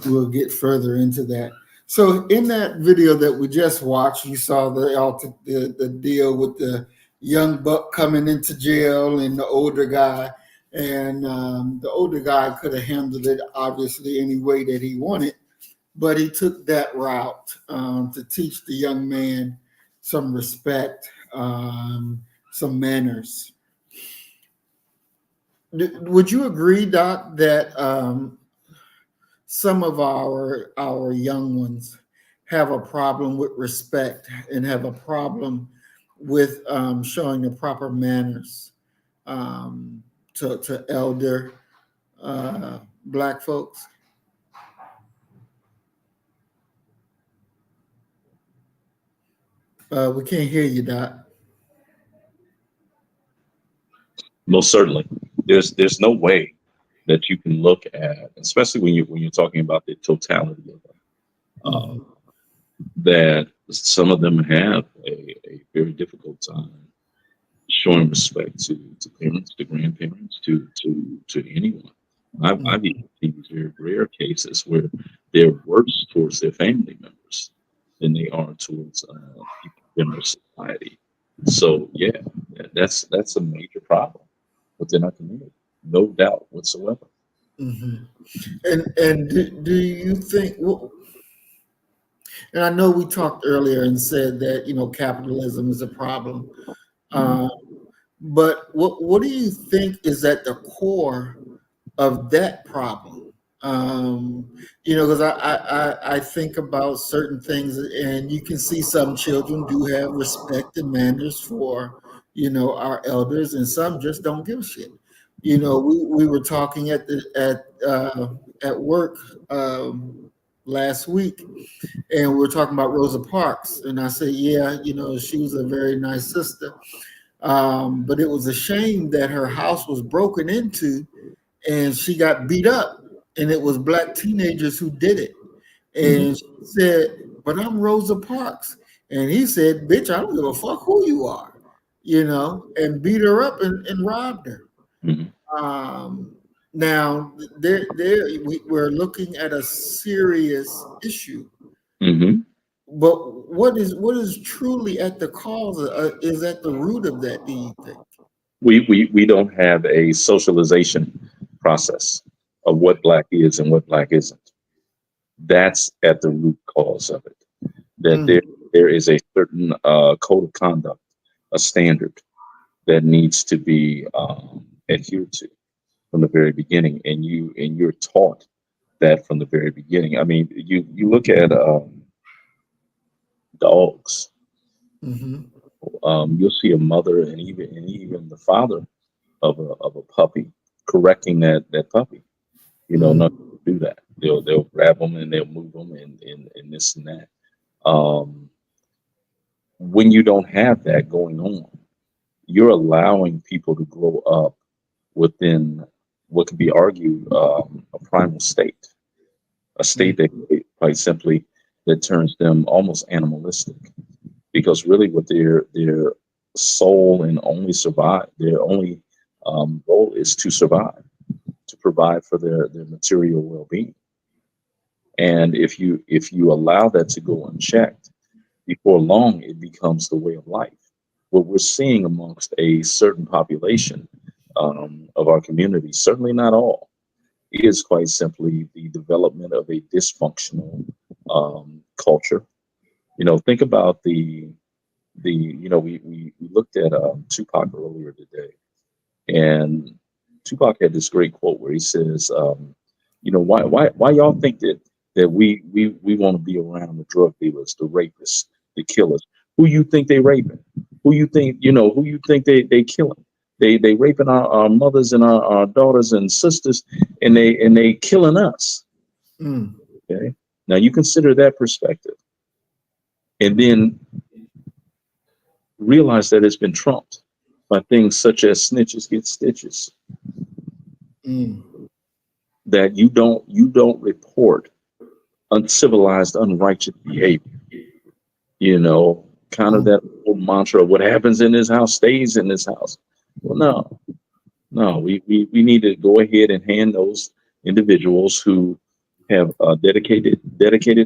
we'll get further into that. So in that video that we just watched, you saw the deal with the young buck coming into jail and the older guy. And the older guy could have handled it, obviously, any way that he wanted. but he took that route to teach the young man some respect, some manners. Would you agree, Doc, that some of our young ones have a problem with respect and have a problem with showing the proper manners to elder Black folks? We can't hear you, Doc. Most certainly, there's no way that you can look at, especially when you're talking about the totality of it, that some of them have a very difficult time showing respect to parents, to grandparents, to anyone. I've even seen these very rare cases where they're worse towards their family members than they are towards people in our society. So yeah, that's a major problem within our community, no doubt whatsoever. Mm-hmm. And do you think? Well, and I know we talked earlier and said that capitalism is a problem, but what do you think is at the core of that problem? Because I think about certain things, and you can see some children do have respect and manners for our elders, and some just don't give a shit. We were talking at work last week, and we were talking about Rosa Parks, and I said, yeah, she was a very nice sister, but it was a shame that her house was broken into and she got beat up, and it was Black teenagers who did it. And she said, but I'm Rosa Parks. And he said, bitch, I don't give a fuck who you are, and beat her up and robbed her. Now, we're looking at a serious issue. But what is truly at the cause is at the root of that, do you think? We don't have a socialization process of what Black is and what Black isn't. That's at the root cause of it. That there is a certain code of conduct, a standard that needs to be adhered to from the very beginning, and you're taught that from the very beginning. I mean, you look at dogs. You'll see a mother and even the father of a puppy correcting that puppy. Not to do that. They'll grab them and they'll move them and this and that. When you don't have that going on, you're allowing people to grow up within what could be argued a primal state, a state that quite simply that turns them almost animalistic, because really what their soul and only survive, their only goal is to survive, to provide for their material well-being. And if you allow that to go unchecked, before long it becomes the way of life. What we're seeing amongst a certain population of our community, certainly not all, is quite simply the development of a dysfunctional culture. Think about we looked at Tupac earlier today, and Tupac had this great quote where he says, why y'all think that we want to be around the drug dealers, the rapists, the killers? Who you think they raping? Who you think they killing? They raping our mothers and our daughters and sisters, and they killing us. Okay, now you consider that perspective, and then realize that it's been trumped by things such as snitches get stitches. That you don't report uncivilized, unrighteous behavior. Kind of that old mantra: what happens in this house stays in this house. Well, no, we need to go ahead and hand those individuals who have dedicated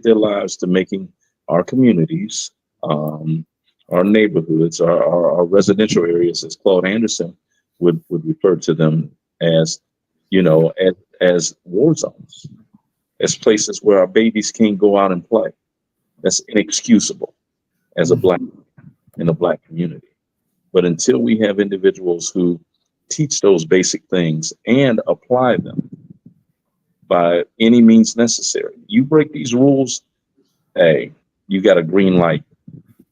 their lives to making our communities, our neighborhoods, our residential areas, as Claude Anderson would refer to them as, as war zones. as places where our babies can't go out and play. That's inexcusable as a black in a black community. But until we have individuals who teach those basic things and apply them by any means necessary, you break these rules, hey, you got a green light.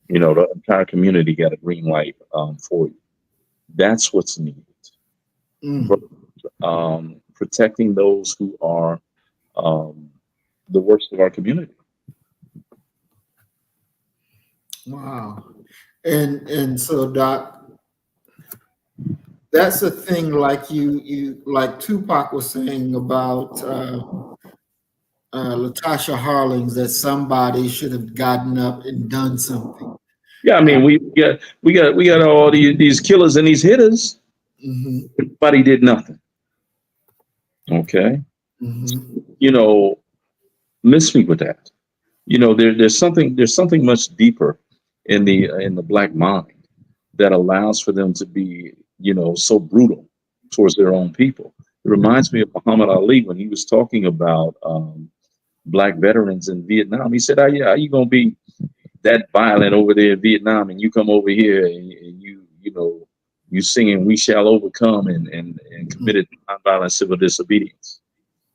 You know, the entire community got a green light for you. That's what's needed. Protecting those who are the worst of our community. Wow. And so, Doc, that's a thing like you like Tupac was saying about Latasha Harlings, that somebody should have gotten up and done something. Yeah, I mean, we got all these killers and these hitters. Everybody did nothing. Okay. You know, miss me with that. You know, there's something much deeper in the black mind that allows for them to be, you know, so brutal towards their own people. It reminds me of Muhammad Ali when he was talking about black veterans in Vietnam. He said, "Oh yeah, how you gonna be that violent over there in Vietnam, and you come over here and you know you singing 'We Shall Overcome' and committed nonviolent civil disobedience."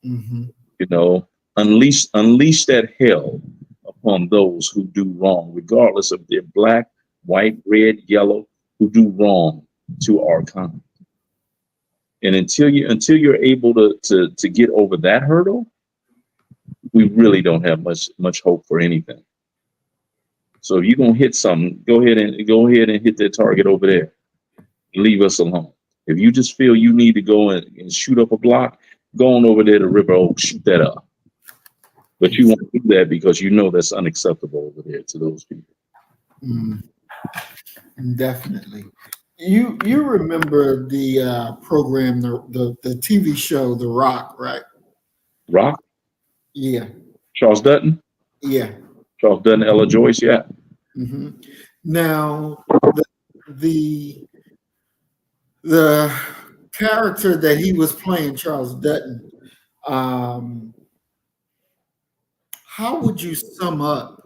You know, unleash that hell upon those who do wrong, regardless of their black, white, red, yellow, who do wrong to our kind. And until you're able to get over that hurdle, we really don't have much hope for anything. So if you're gonna hit something, go ahead and hit that target over there. Leave us alone. If you just feel you need to go and shoot up a block, go on over there to River Oak, shoot that up. But you won't do that because you know that's unacceptable over there to those people. Definitely. You remember the program, the TV show, The Rock, right? Rock? Yeah. Charles Dutton? Yeah. Charles Dutton, Ella Joyce, yeah. Now, the character that he was playing, Charles Dutton, how would you sum up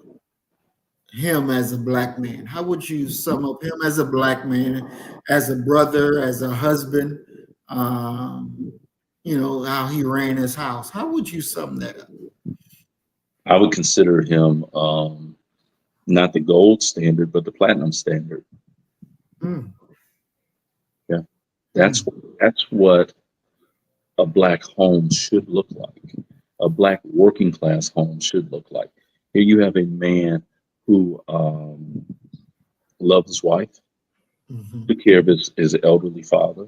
him as a black man? How would you sum up him as a black man, as a brother, as a husband? You know, how he ran his house. How would you sum that up? I would consider him not the gold standard, but the platinum standard. Yeah, that's what a black home should look like. A black working class home should look like. Here you have a man who loved his wife, took care of his elderly father,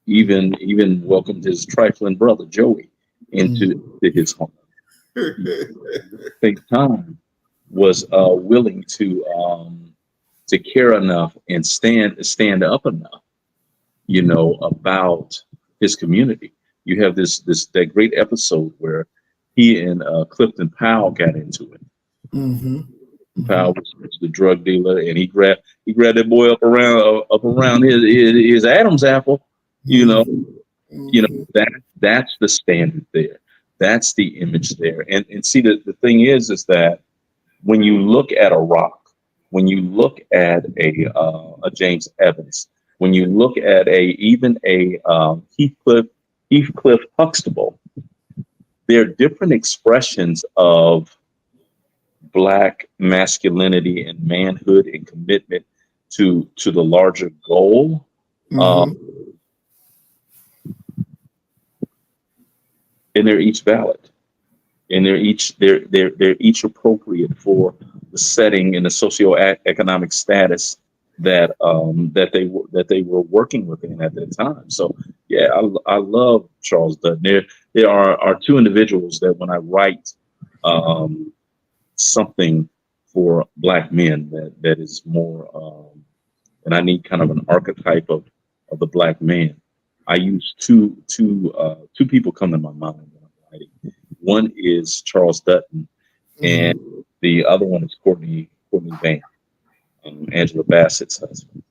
even welcomed his trifling brother Joey into his home. At the same time, was willing to care enough and stand up enough, you know, about his community. You have that great episode where he and Clifton Powell got into it. Powell was the drug dealer, and he grabbed that boy up around his Adam's apple. You know, that's the standard there. That's the image there. And see, the thing is that when you look at a Rock, when you look at a James Evans, when you look at even a Heathcliff Huxtable, they're different expressions of black masculinity and manhood and commitment to the larger goal. And they're each valid, and they're each appropriate for the setting and the socioeconomic status that they were working within at that time. So yeah, I love Charles Dutton. There are two individuals that when I write something for black men that is more and I need kind of an archetype of the black man, I use two people come to my mind when I'm writing. One is Charles Dutton, and the other one is Courtney Vance, Angela Bassett's husband.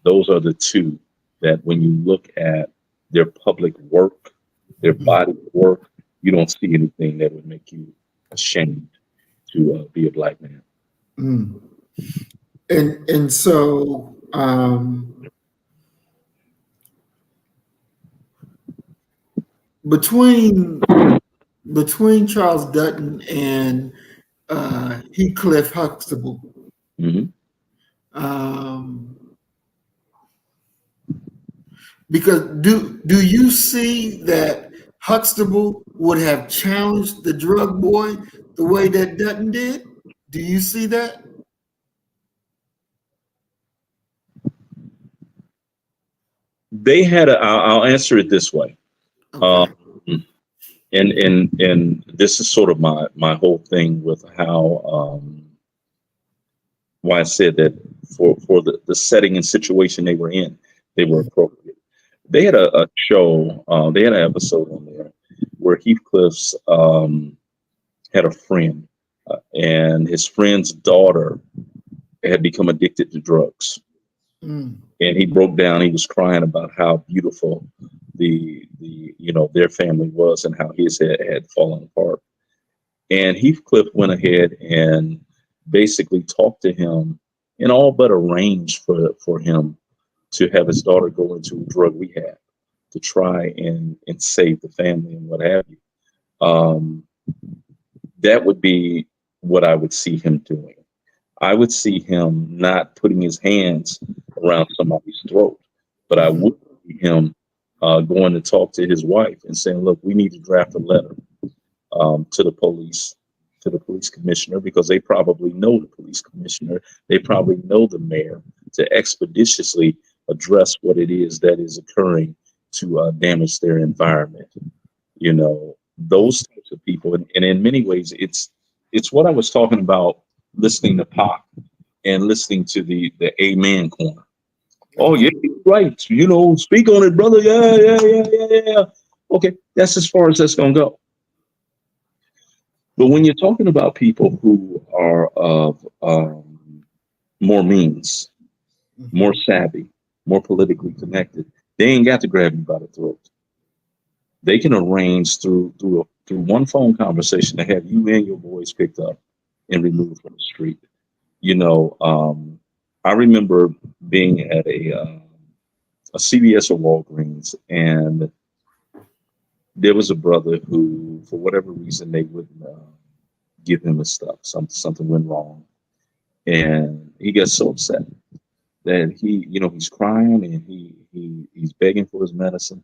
Those are the two that when you look at their public work, their body work, You don't see anything that would make you ashamed to be a black man. Mm. And so between Charles Dutton and Heathcliff Huxtable, Mm-hmm. um, because do you see that Huxtable would have challenged the drug boy the way that Dutton did? Do you see that? They had I'll answer it this way. Okay. And this is sort of my whole thing with how why I said that for the setting and situation they were in, they were appropriate. They had a show, they had an episode on there where Heathcliff's had a friend, and his friend's daughter had become addicted to drugs. Mm. And he broke down. He was crying about how beautiful the their family was and how his had fallen apart. And Heathcliff went ahead and basically talked to him and all but arranged for him to have his daughter go into a drug rehab to try and save the family and what have you. That would be what I would see him doing. I would see him not putting his hands around somebody's throat, but I would see him going to talk to his wife and saying, look, we need to draft a letter to the police commissioner, because they probably know the police commissioner. They probably know the mayor, to expeditiously address what it is that is occurring to damage their environment. You know, those types of people. And in many ways, it's what I was talking about, listening to Pac and listening to the Amen corner. Oh yeah, right. You know, speak on it, brother. Yeah. Okay, that's as far as that's gonna go. But when you're talking about people who are of more means, more savvy, more politically connected, they ain't got to grab you by the throat. They can arrange through one phone conversation to have you and your boys picked up and removed from the street. You know, I remember being at a CVS or Walgreens, and there was a brother who, for whatever reason, they wouldn't give him his stuff. Something went wrong, and he got so upset that he's crying and he's begging for his medicine,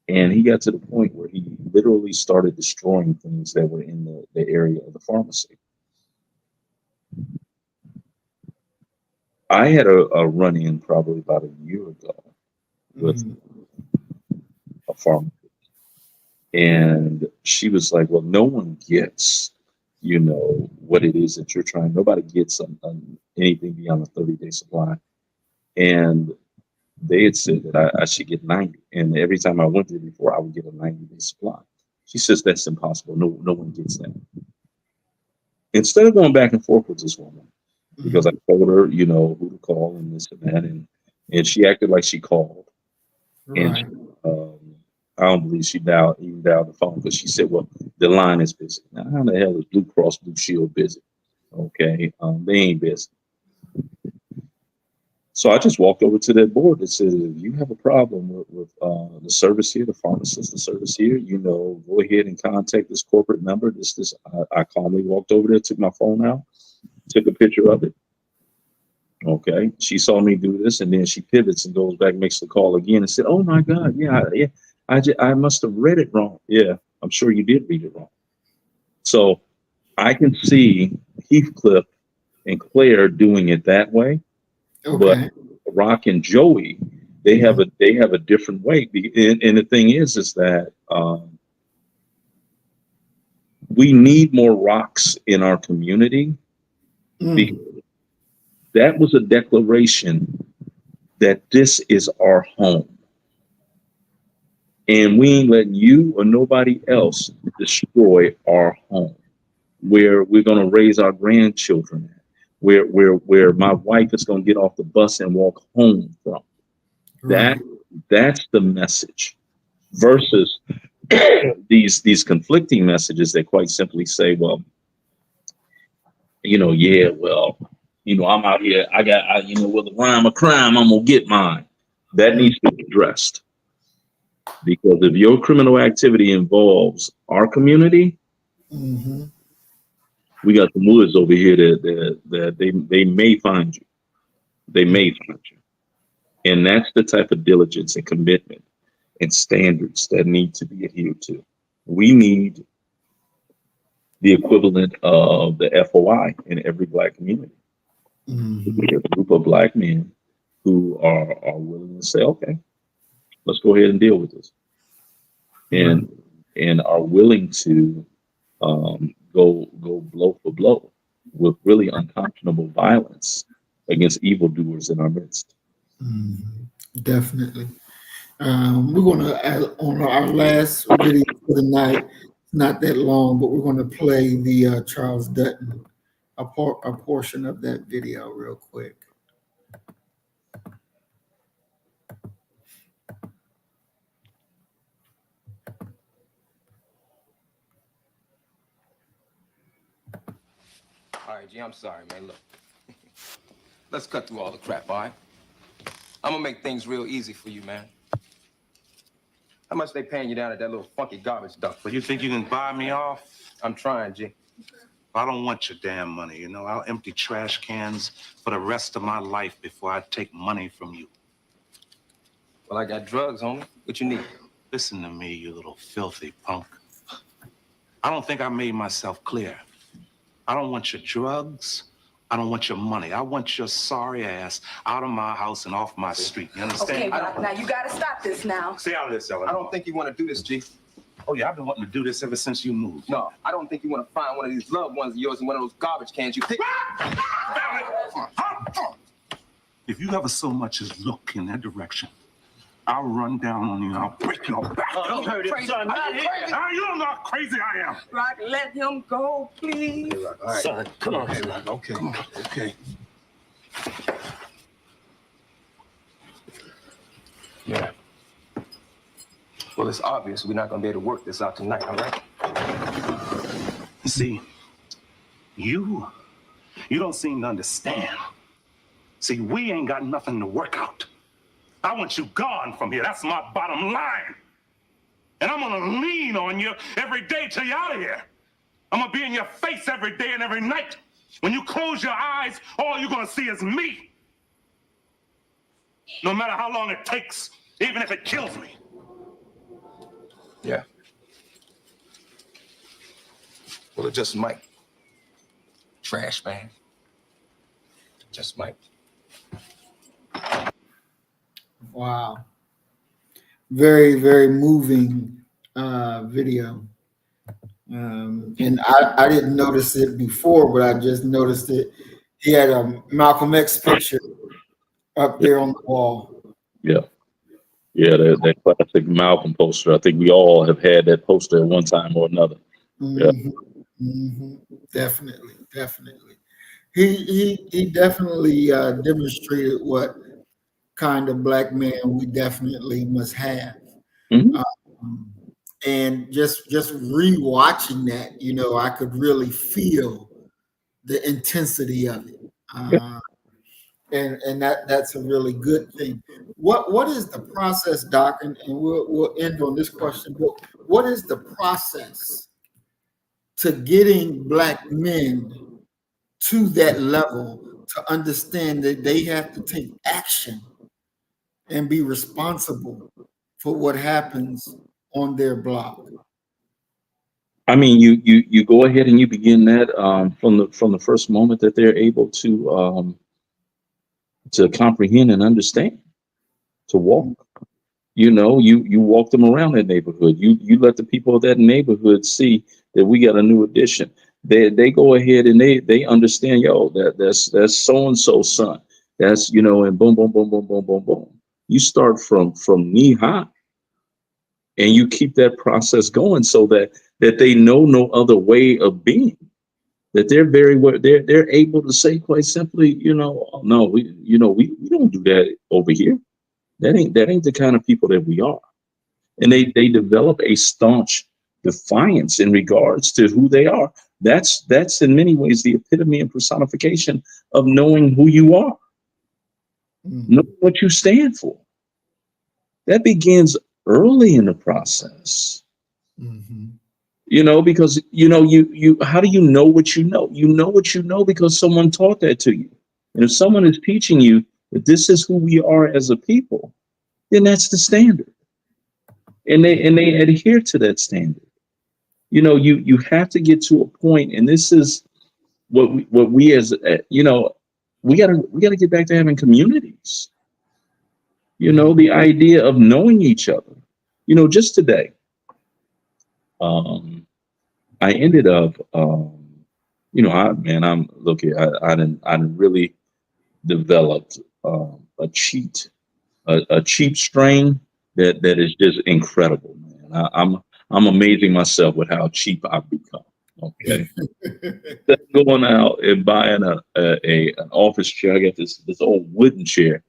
and he got to the point where he literally started destroying things that were in the area of the pharmacy. I had a run-in probably about a year ago with a pharmacist, and she was like, well, no one gets, what it is that you're trying. Nobody gets anything beyond a 30-day supply. And they had said that I should get 90. And every time I went there before, I would get a 90-day supply. She says, that's impossible. No one gets that. Instead of going back and forth with this woman, because I told her, who to call and this and that, and she acted like she called. Right. And she, I don't believe she even dialed the phone, because she said, well, the line is busy. Now, how the hell is Blue Cross Blue Shield busy? Okay, they ain't busy. So I just walked over to that board that said, if you have a problem with the service here, the pharmacist, the service here, go ahead and contact this corporate number. I calmly walked over there, took my phone out, took a picture of it. Okay, she saw me do this, and then she pivots and goes back, makes the call again, and said, oh my God, yeah, I must have read it wrong. Yeah, I'm sure you did read it wrong. So I can see Heathcliff and Claire doing it that way. Okay. But Rock and Joey, they have a different way. And the thing is that we need more Rocks in our community. Because that was a declaration that this is our home. And we ain't letting you or nobody else destroy our home, where we're going to raise our grandchildren at, where my wife is going to get off the bus and walk home from. Right. That's the message, versus these conflicting messages that quite simply say, well, yeah, well, I'm out here, with a rhyme or crime, I'm gonna get mine. That needs to be addressed, because if your criminal activity involves our community, Mm-hmm. we got the woods over here that they may find you. They may find you. And that's the type of diligence and commitment and standards that need to be adhered to. We need the equivalent of the FOI in every Black community. Mm-hmm. A group of Black men who are willing to say, okay, let's go ahead and deal with this. And are willing to go blow for blow with really unconscionable violence against evildoers in our midst. Mm-hmm. Definitely. We're going to add on our last video for the night. It's not that long, but we're going to play the Charles Dutton, a portion of that video real quick. All right, G, I'm sorry, man. Look, let's cut through all the crap, all right? I'm gonna make things real easy for you, man. How much they paying you down at that little funky garbage dump? But you think you can buy me off? I'm trying, G. I don't want your damn money, I'll empty trash cans for the rest of my life before I take money from you. Well, I got drugs, homie. What you need? Listen to me, you little filthy punk. I don't think I made myself clear. I don't want your drugs. I don't want your money. I want your sorry ass out of my house and off my street. You understand? Okay, now you gotta stop this now. Stay out of this, Ellen. I don't think you want to do this, G. Oh, yeah, I've been wanting to do this ever since you moved. No, I don't think you want to find one of these loved ones of yours in one of those garbage cans you pick. If you ever so much as look in that direction, I'll run down on you and I'll break your back. Oh, don't hurt him, son. Not here. You don't know how crazy I am. Rock, let him go, please. Hey, Rock, all right. Son, come on. Hey, Rock, okay. Come on. Okay. Yeah. Well, it's obvious we're not going to be able to work this out tonight, all right? See, you don't seem to understand. See, we ain't got nothing to work out. I want you gone from here. That's my bottom line. And I'm gonna lean on you every day till you're out of here. I'm gonna be in your face every day and every night. When you close your eyes, all you're gonna see is me. No matter how long it takes, even if it kills me. Yeah. Well, it just might. Trash, man. Just might. Wow. Very, very moving video. And I didn't notice it before, but I just noticed it. He had a Malcolm X picture up there on the wall. Yeah. Yeah, that classic Malcolm poster. I think we all have had that poster at one time or another. Yeah. Mm-hmm. Definitely, definitely. He definitely demonstrated what kind of Black man we definitely must have. Mm-hmm. And just rewatching that, I could really feel the intensity of it. And that's a really good thing. What is the process, Doc? And we'll end on this question. But what is the process to getting Black men to that level to understand that they have to take action and be responsible for what happens on their block? I mean, you go ahead and you begin that from the first moment that they're able to comprehend and understand, to walk. You walk them around that neighborhood. You let the people of that neighborhood see that we got a new addition. They go ahead and they understand, that's so and so's son. That's and boom, boom, boom, boom, boom, boom, boom. You start from knee high, and you keep that process going so that they know no other way of being. That they're able to say quite simply, no, we don't do that over here. That ain't the kind of people that we are. and they develop a staunch defiance in regards to who they are. That's in many ways the epitome and personification of knowing who you are, knowing what you stand for. That begins early in the process. Because you how do you know what you know? You know what you know because someone taught that to you. And if someone is teaching you that this is who we are as a people, then that's the standard. And they adhere to that standard. You have to get to a point, and this is what we as we gotta get back to having communities. The idea of knowing each other. Just today, I ended up, I'm look here. I didn't really developed a cheap strain that is just incredible, man. I'm amazing myself with how cheap I've become. Okay, going out and buying an office chair. I got this old wooden chair.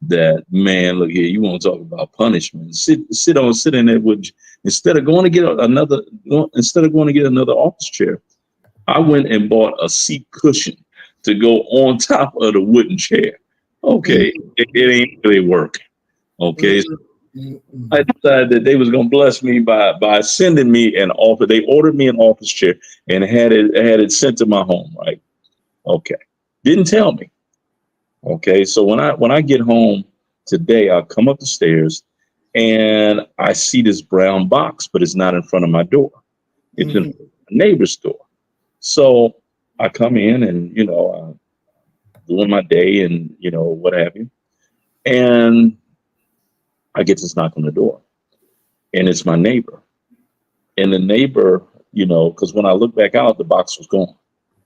That, man, look here. You want to talk about punishment? Sit in that wooden. Instead of going to get another office chair, I went and bought a seat cushion to go on top of the wooden chair. Okay, it ain't really work. Okay, so I decided that they was gonna bless me by sending me an office. They ordered me an office chair and had it sent to my home. Right? Okay, didn't tell me. Okay, so when I get home today, I'll come up the stairs and I see this brown box, but it's not in front of my door. It's in a neighbor's door. So I come in and doing my day and what have you, and I get this knock on the door, and it's my neighbor. And the neighbor, because when I look back out, the box was gone,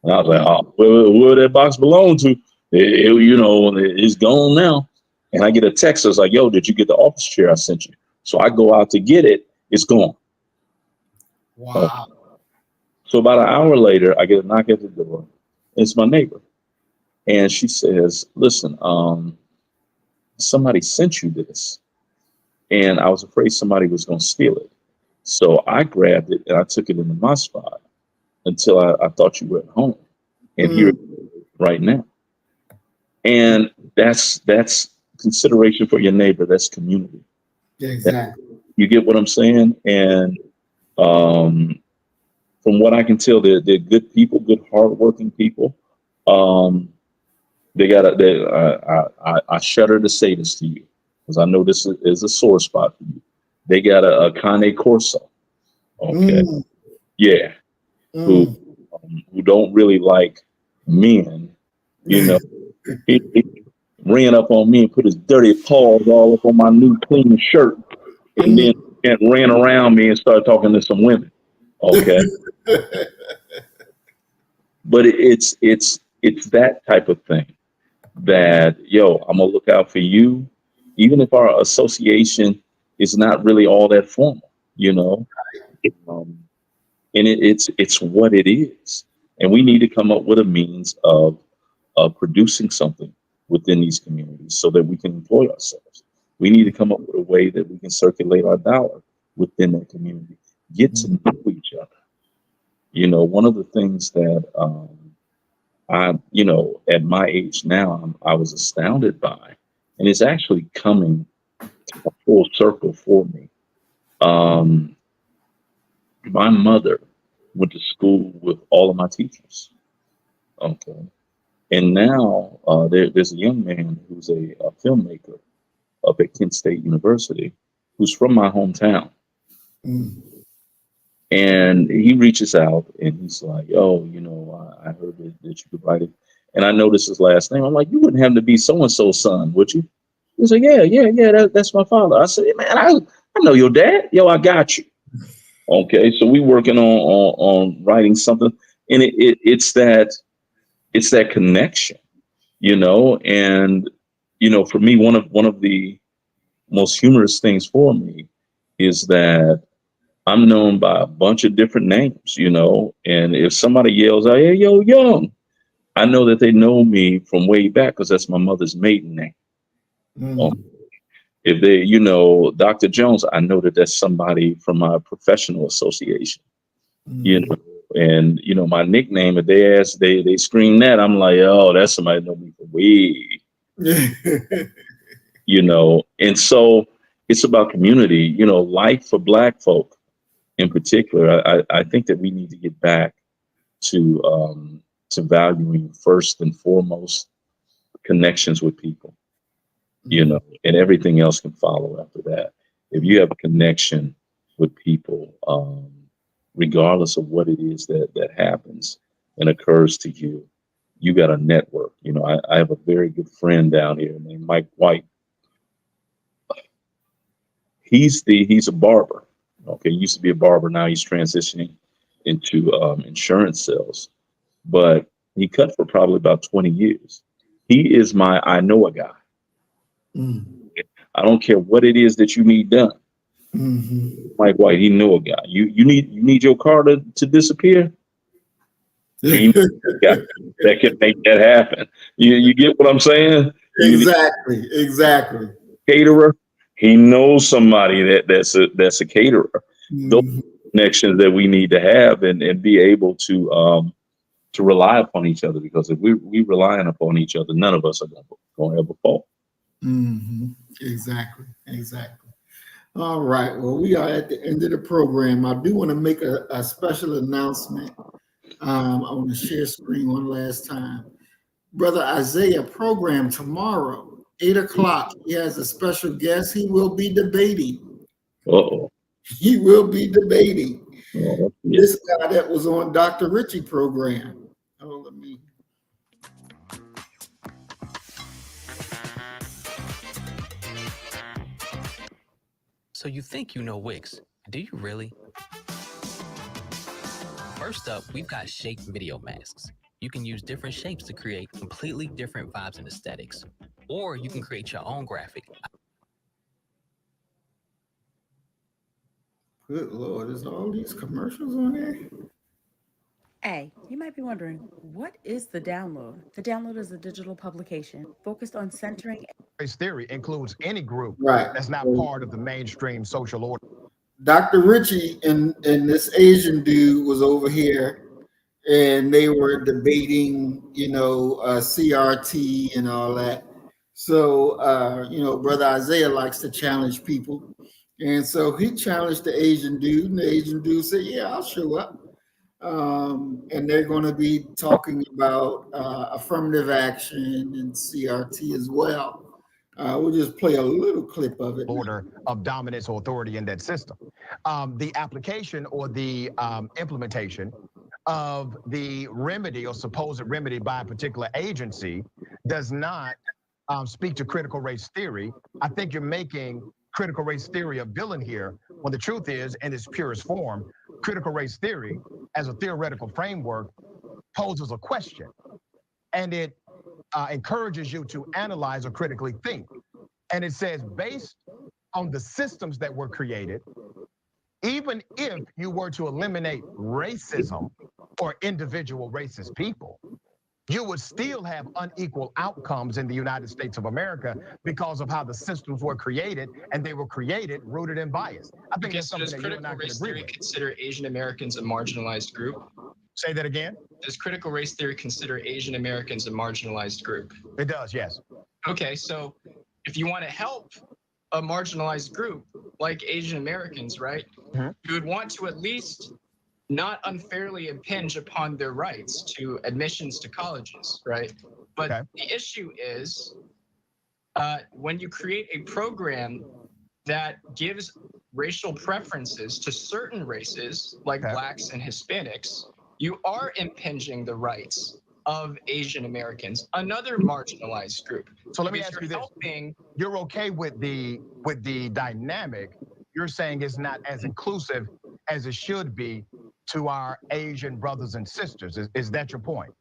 and I was like, "Oh, where that box belong to? It's gone now." And I get a text that's like, "Yo, did you get the office chair I sent you?" So I go out to get it. It's gone. Wow. So about an hour later, I get a knock at the door. It's my neighbor. And she says, "Listen, somebody sent you this." And I was afraid somebody was going to steal it. So I grabbed it and I took it into my spot until I thought you were at home. And here right now. And that's consideration for your neighbor. That's community. Exactly. You get what I'm saying? And from what I can tell, they're good people, good, hardworking people. I shudder to say this to you because I know this is a sore spot for you. They got a Cane Corso, okay, yeah, who don't really like men. He ran up on me and put his dirty paws all up on my new clean shirt, and then ran around me and started talking to some women. Okay, but it's that type of thing. That, I'm gonna look out for you, even if our association is not really all that formal, and it's what it is, and we need to come up with a means of producing something within these communities so that we can employ ourselves. We need to come up with a way that we can circulate our dollar within that community, get to know each other. One of the things that at my age now, I was astounded by, and it's actually coming a full circle for me. My mother went to school with all of my teachers. Okay. And now there's a young man who's a filmmaker up at Kent State University who's from my hometown. And he reaches out and he's like, "Oh, I heard that you could write it." And I noticed his last name. I'm like, "You wouldn't have to be so-and-so's son, would you?" He was like, "Yeah, that's my father." I said, "Man, I know your dad. Yo, I got you." Okay, so we working on writing something, and it's that connection, and for me, one of the most humorous things for me is that I'm known by a bunch of different names, and if somebody yells out, "Hey, yo, Young," I know that they know me from way back because that's my mother's maiden name. If they, Dr. Jones, I know that that's somebody from my professional association, you know, and my nickname, if they scream that, I'm like, oh, that's somebody that know me for weed, and so it's about community, life for Black folk in particular. I think that we need to get back to valuing first and foremost connections with people, and everything else can follow after that. If you have a connection with people, regardless of what it is that happens and occurs to you, you got a network. I have a very good friend down here named Mike White. He's a barber. Okay, he used to be a barber. Now he's transitioning into insurance sales, but he cut for probably about 20 years. He is my I know a guy. I don't care what it is that you need done. Mike White, he know a guy. You need your car to disappear. He knows a guy that can make that happen. You get what I'm saying? Exactly. Caterer. He knows somebody that's a caterer. Those connections that we need to have and be able to rely upon each other, because if we relying upon each other, none of us are going to ever fall. Exactly. All right. Well, we are at the end of the program. I do want to make a special announcement. I want to share screen one last time. Brother Isaiah program tomorrow, 8 o'clock. He has a special guest. He will be debating. He will be debating. This guy that was on Dr. Richie program. Oh, let me. So you think you know Wix. Do you really? First up, we've got shape video masks. You can use different shapes to create completely different vibes and aesthetics. Or you can create your own graphic. Good Lord, is all these commercials on there? Hey, you might be wondering, what is The Download? The Download is a digital publication focused on centering. Race theory includes any group that's not part of the mainstream social order. Dr. Richie and this Asian dude was over here, and they were debating, CRT and all that. So, Brother Isaiah likes to challenge people. And so he challenged the Asian dude, and the Asian dude said, yeah, I'll show up. And they're going to be talking about affirmative action and CRT as well. We'll just play a little clip of it. Order of dominance or authority in that system. The application or the implementation of the remedy or supposed remedy by a particular agency does not speak to critical race theory. I think you're making critical race theory a villain here, when the truth is, in its purest form, critical race theory as a theoretical framework poses a question, and it encourages you to analyze or critically think. And it says, based on the systems that were created, even if you were to eliminate racism or individual racist people, you would still have unequal outcomes in the United States of America because of how the systems were created, and they were created rooted in bias. I think that's something that you and I can agree with. Consider Asian Americans a marginalized group? Say that again? Does critical race theory consider Asian Americans a marginalized group? It does, yes. Okay, so if you want to help a marginalized group like Asian Americans, right, you would want to at least not unfairly impinge upon their rights to admissions to colleges, right? But the issue is when you create a program that gives racial preferences to certain races like Blacks and Hispanics, you are impinging the rights of Asian Americans, another marginalized group. So let me ask you this. You're okay with the dynamic you're saying is not as inclusive as it should be to our Asian brothers and sisters. Is that your point?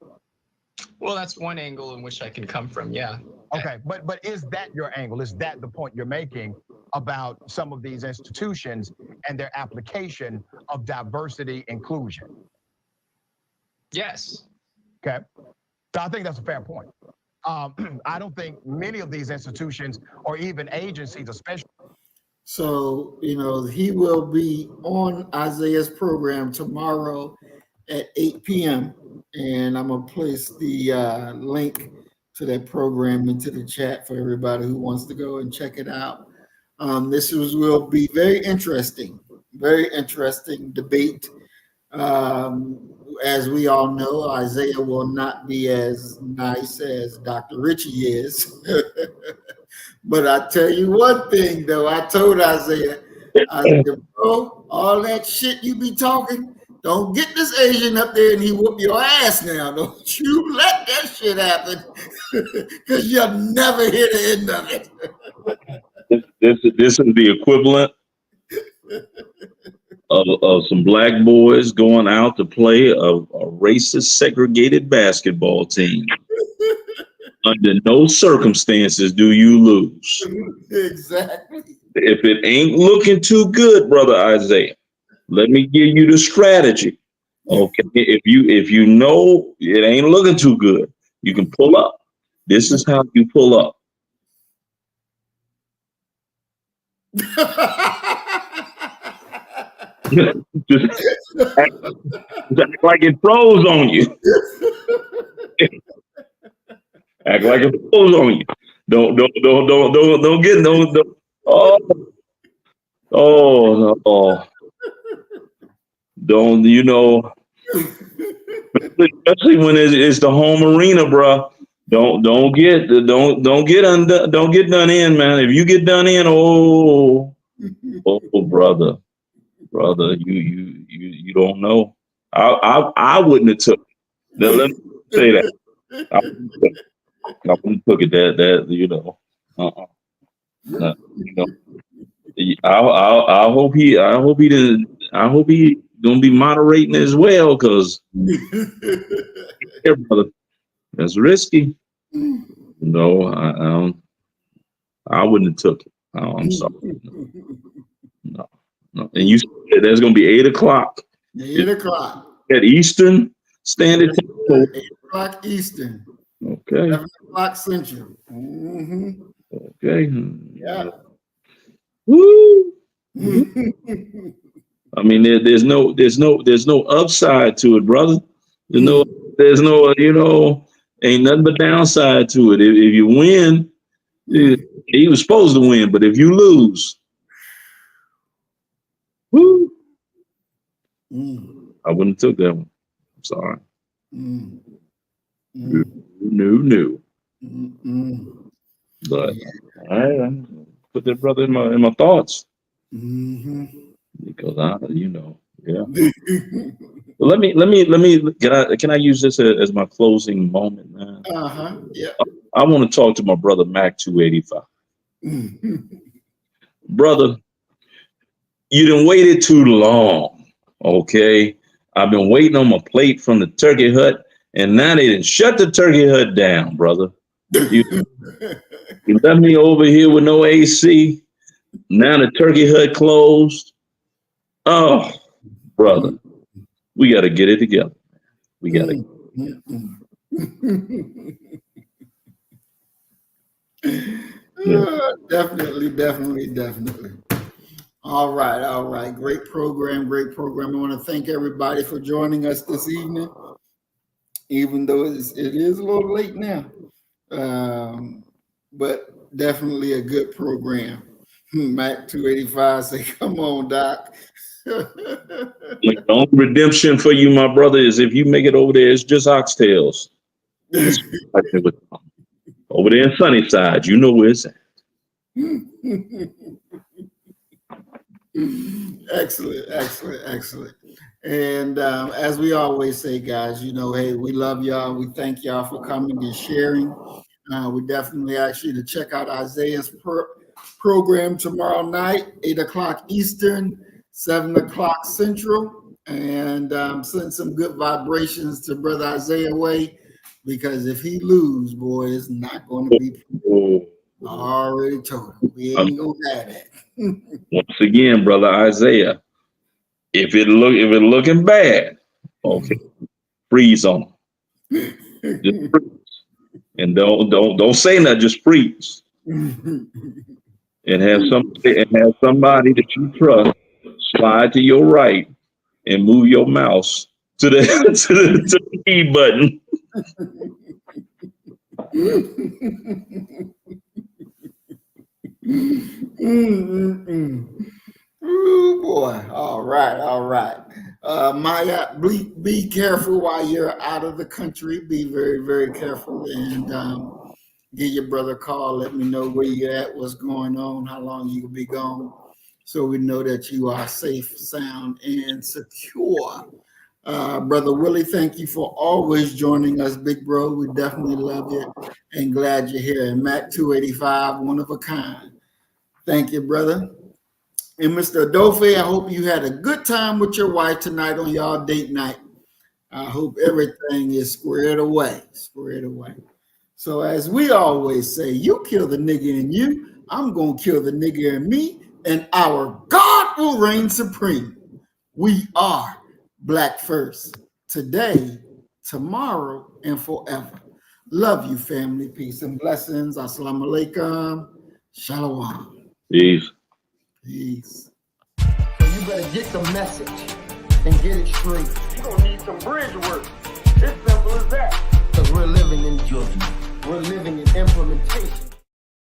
Well, that's one angle in which I can come from, yeah. Okay, but is that your angle? Is that the point you're making about some of these institutions and their application of diversity inclusion? Yes. Okay. So I think that's a fair point. I don't think many of these institutions or even agencies, especially. So, he will be on Isaiah's program tomorrow at 8 p.m. And I'm going to place the link to that program into the chat for everybody who wants to go and check it out. Will be very interesting debate. As we all know, Isaiah will not be as nice as Dr. Richie is. But I tell you one thing, though, I told Isaiah, bro, all that shit you be talking, don't get this Asian up there and he whoop your ass now. Don't you let that shit happen, because you'll never hear the end of it. This is the equivalent of some black boys going out to play a racist segregated basketball team. Under no circumstances do you lose. Exactly. If it ain't looking too good, brother Isaiah, let me give you the strategy. Okay, if you know it ain't looking too good, you can pull up. This is how you pull up. Just act like it froze on you. Act like it froze on you. Don't get don't. Oh, don't especially when it's the home arena, bro. Don't get done in, man. If you get done in, oh brother, you don't know. I wouldn't have took. Let me say that. I wouldn't have took it that. No, I hope he didn't. I hope he gonna be moderating as well, because yeah, brother, that's risky. No, I wouldn't have took it. Oh, I'm sorry. No. And you said that's gonna be 8 o'clock. 8 o'clock at Eastern Standard Time. 8 o'clock Eastern. Okay. 7 o'clock Central. Mm-hmm. Okay. Yeah. Woo. I mean, there's no upside to it, brother. There's no, ain't nothing but downside to it. If you win, he was supposed to win, but if you lose, woo, I wouldn't have took that one. I'm sorry. No. But I put that brother in my thoughts. Because yeah. Well, can I use this as my closing moment, man? Yeah. I want to talk to my brother Mac 285. Brother, you done waited too long. Okay. I've been waiting on my plate from the turkey hut, and now they done shut the turkey hut down, brother. You left me over here with no AC. Now the turkey hut closed. Oh, brother, we got to get it together. We got to. Definitely. All right. Great program. I want to thank everybody for joining us this evening, even though it is a little late now. But definitely a good program. Mac 285 say, "Come on, Doc." The only redemption for you, my brother, is if you make it over there, it's just oxtails. Over there in Sunnyside, you know where it's at. Excellent. And as we always say, guys, hey, we love y'all. We thank y'all for coming and sharing. We definitely ask you to check out Isaiah's program tomorrow night, 8 o'clock Eastern, 7 o'clock Central, and send some good vibrations to Brother Isaiah way, because if he lose, boy, it's not going to be pretty. I already told him we ain't gonna have that. Once again, Brother Isaiah, if it looking bad, okay, freeze on them. Just freeze. And don't say nothing, just preach. And have somebody that you trust slide to your right and move your mouse to the to the key button. Oh boy! All right. Maya, be careful while you're out of the country. Be very, very careful, and give your brother a call. Let me know where you're at, what's going on, how long you will be gone, so we know that you are safe, sound, and secure. Brother Willie, thank you for always joining us, big bro. We definitely love you and glad you're here. And Mac 285, one of a kind. Thank you, brother. And Mr. Adolphe, I hope you had a good time with your wife tonight on y'all date night. I hope everything is squared away. So as we always say, you kill the nigga in you, I'm going to kill the nigga in me, and our God will reign supreme. We are Black first, today, tomorrow, and forever. Love you, family. Peace and blessings. Assalamu alaikum. Shalom. Peace. Peace. So you better get the message and get it straight. You're going to need some bridge work. It's simple as that. Because we're living in judgment. We're living in implementation.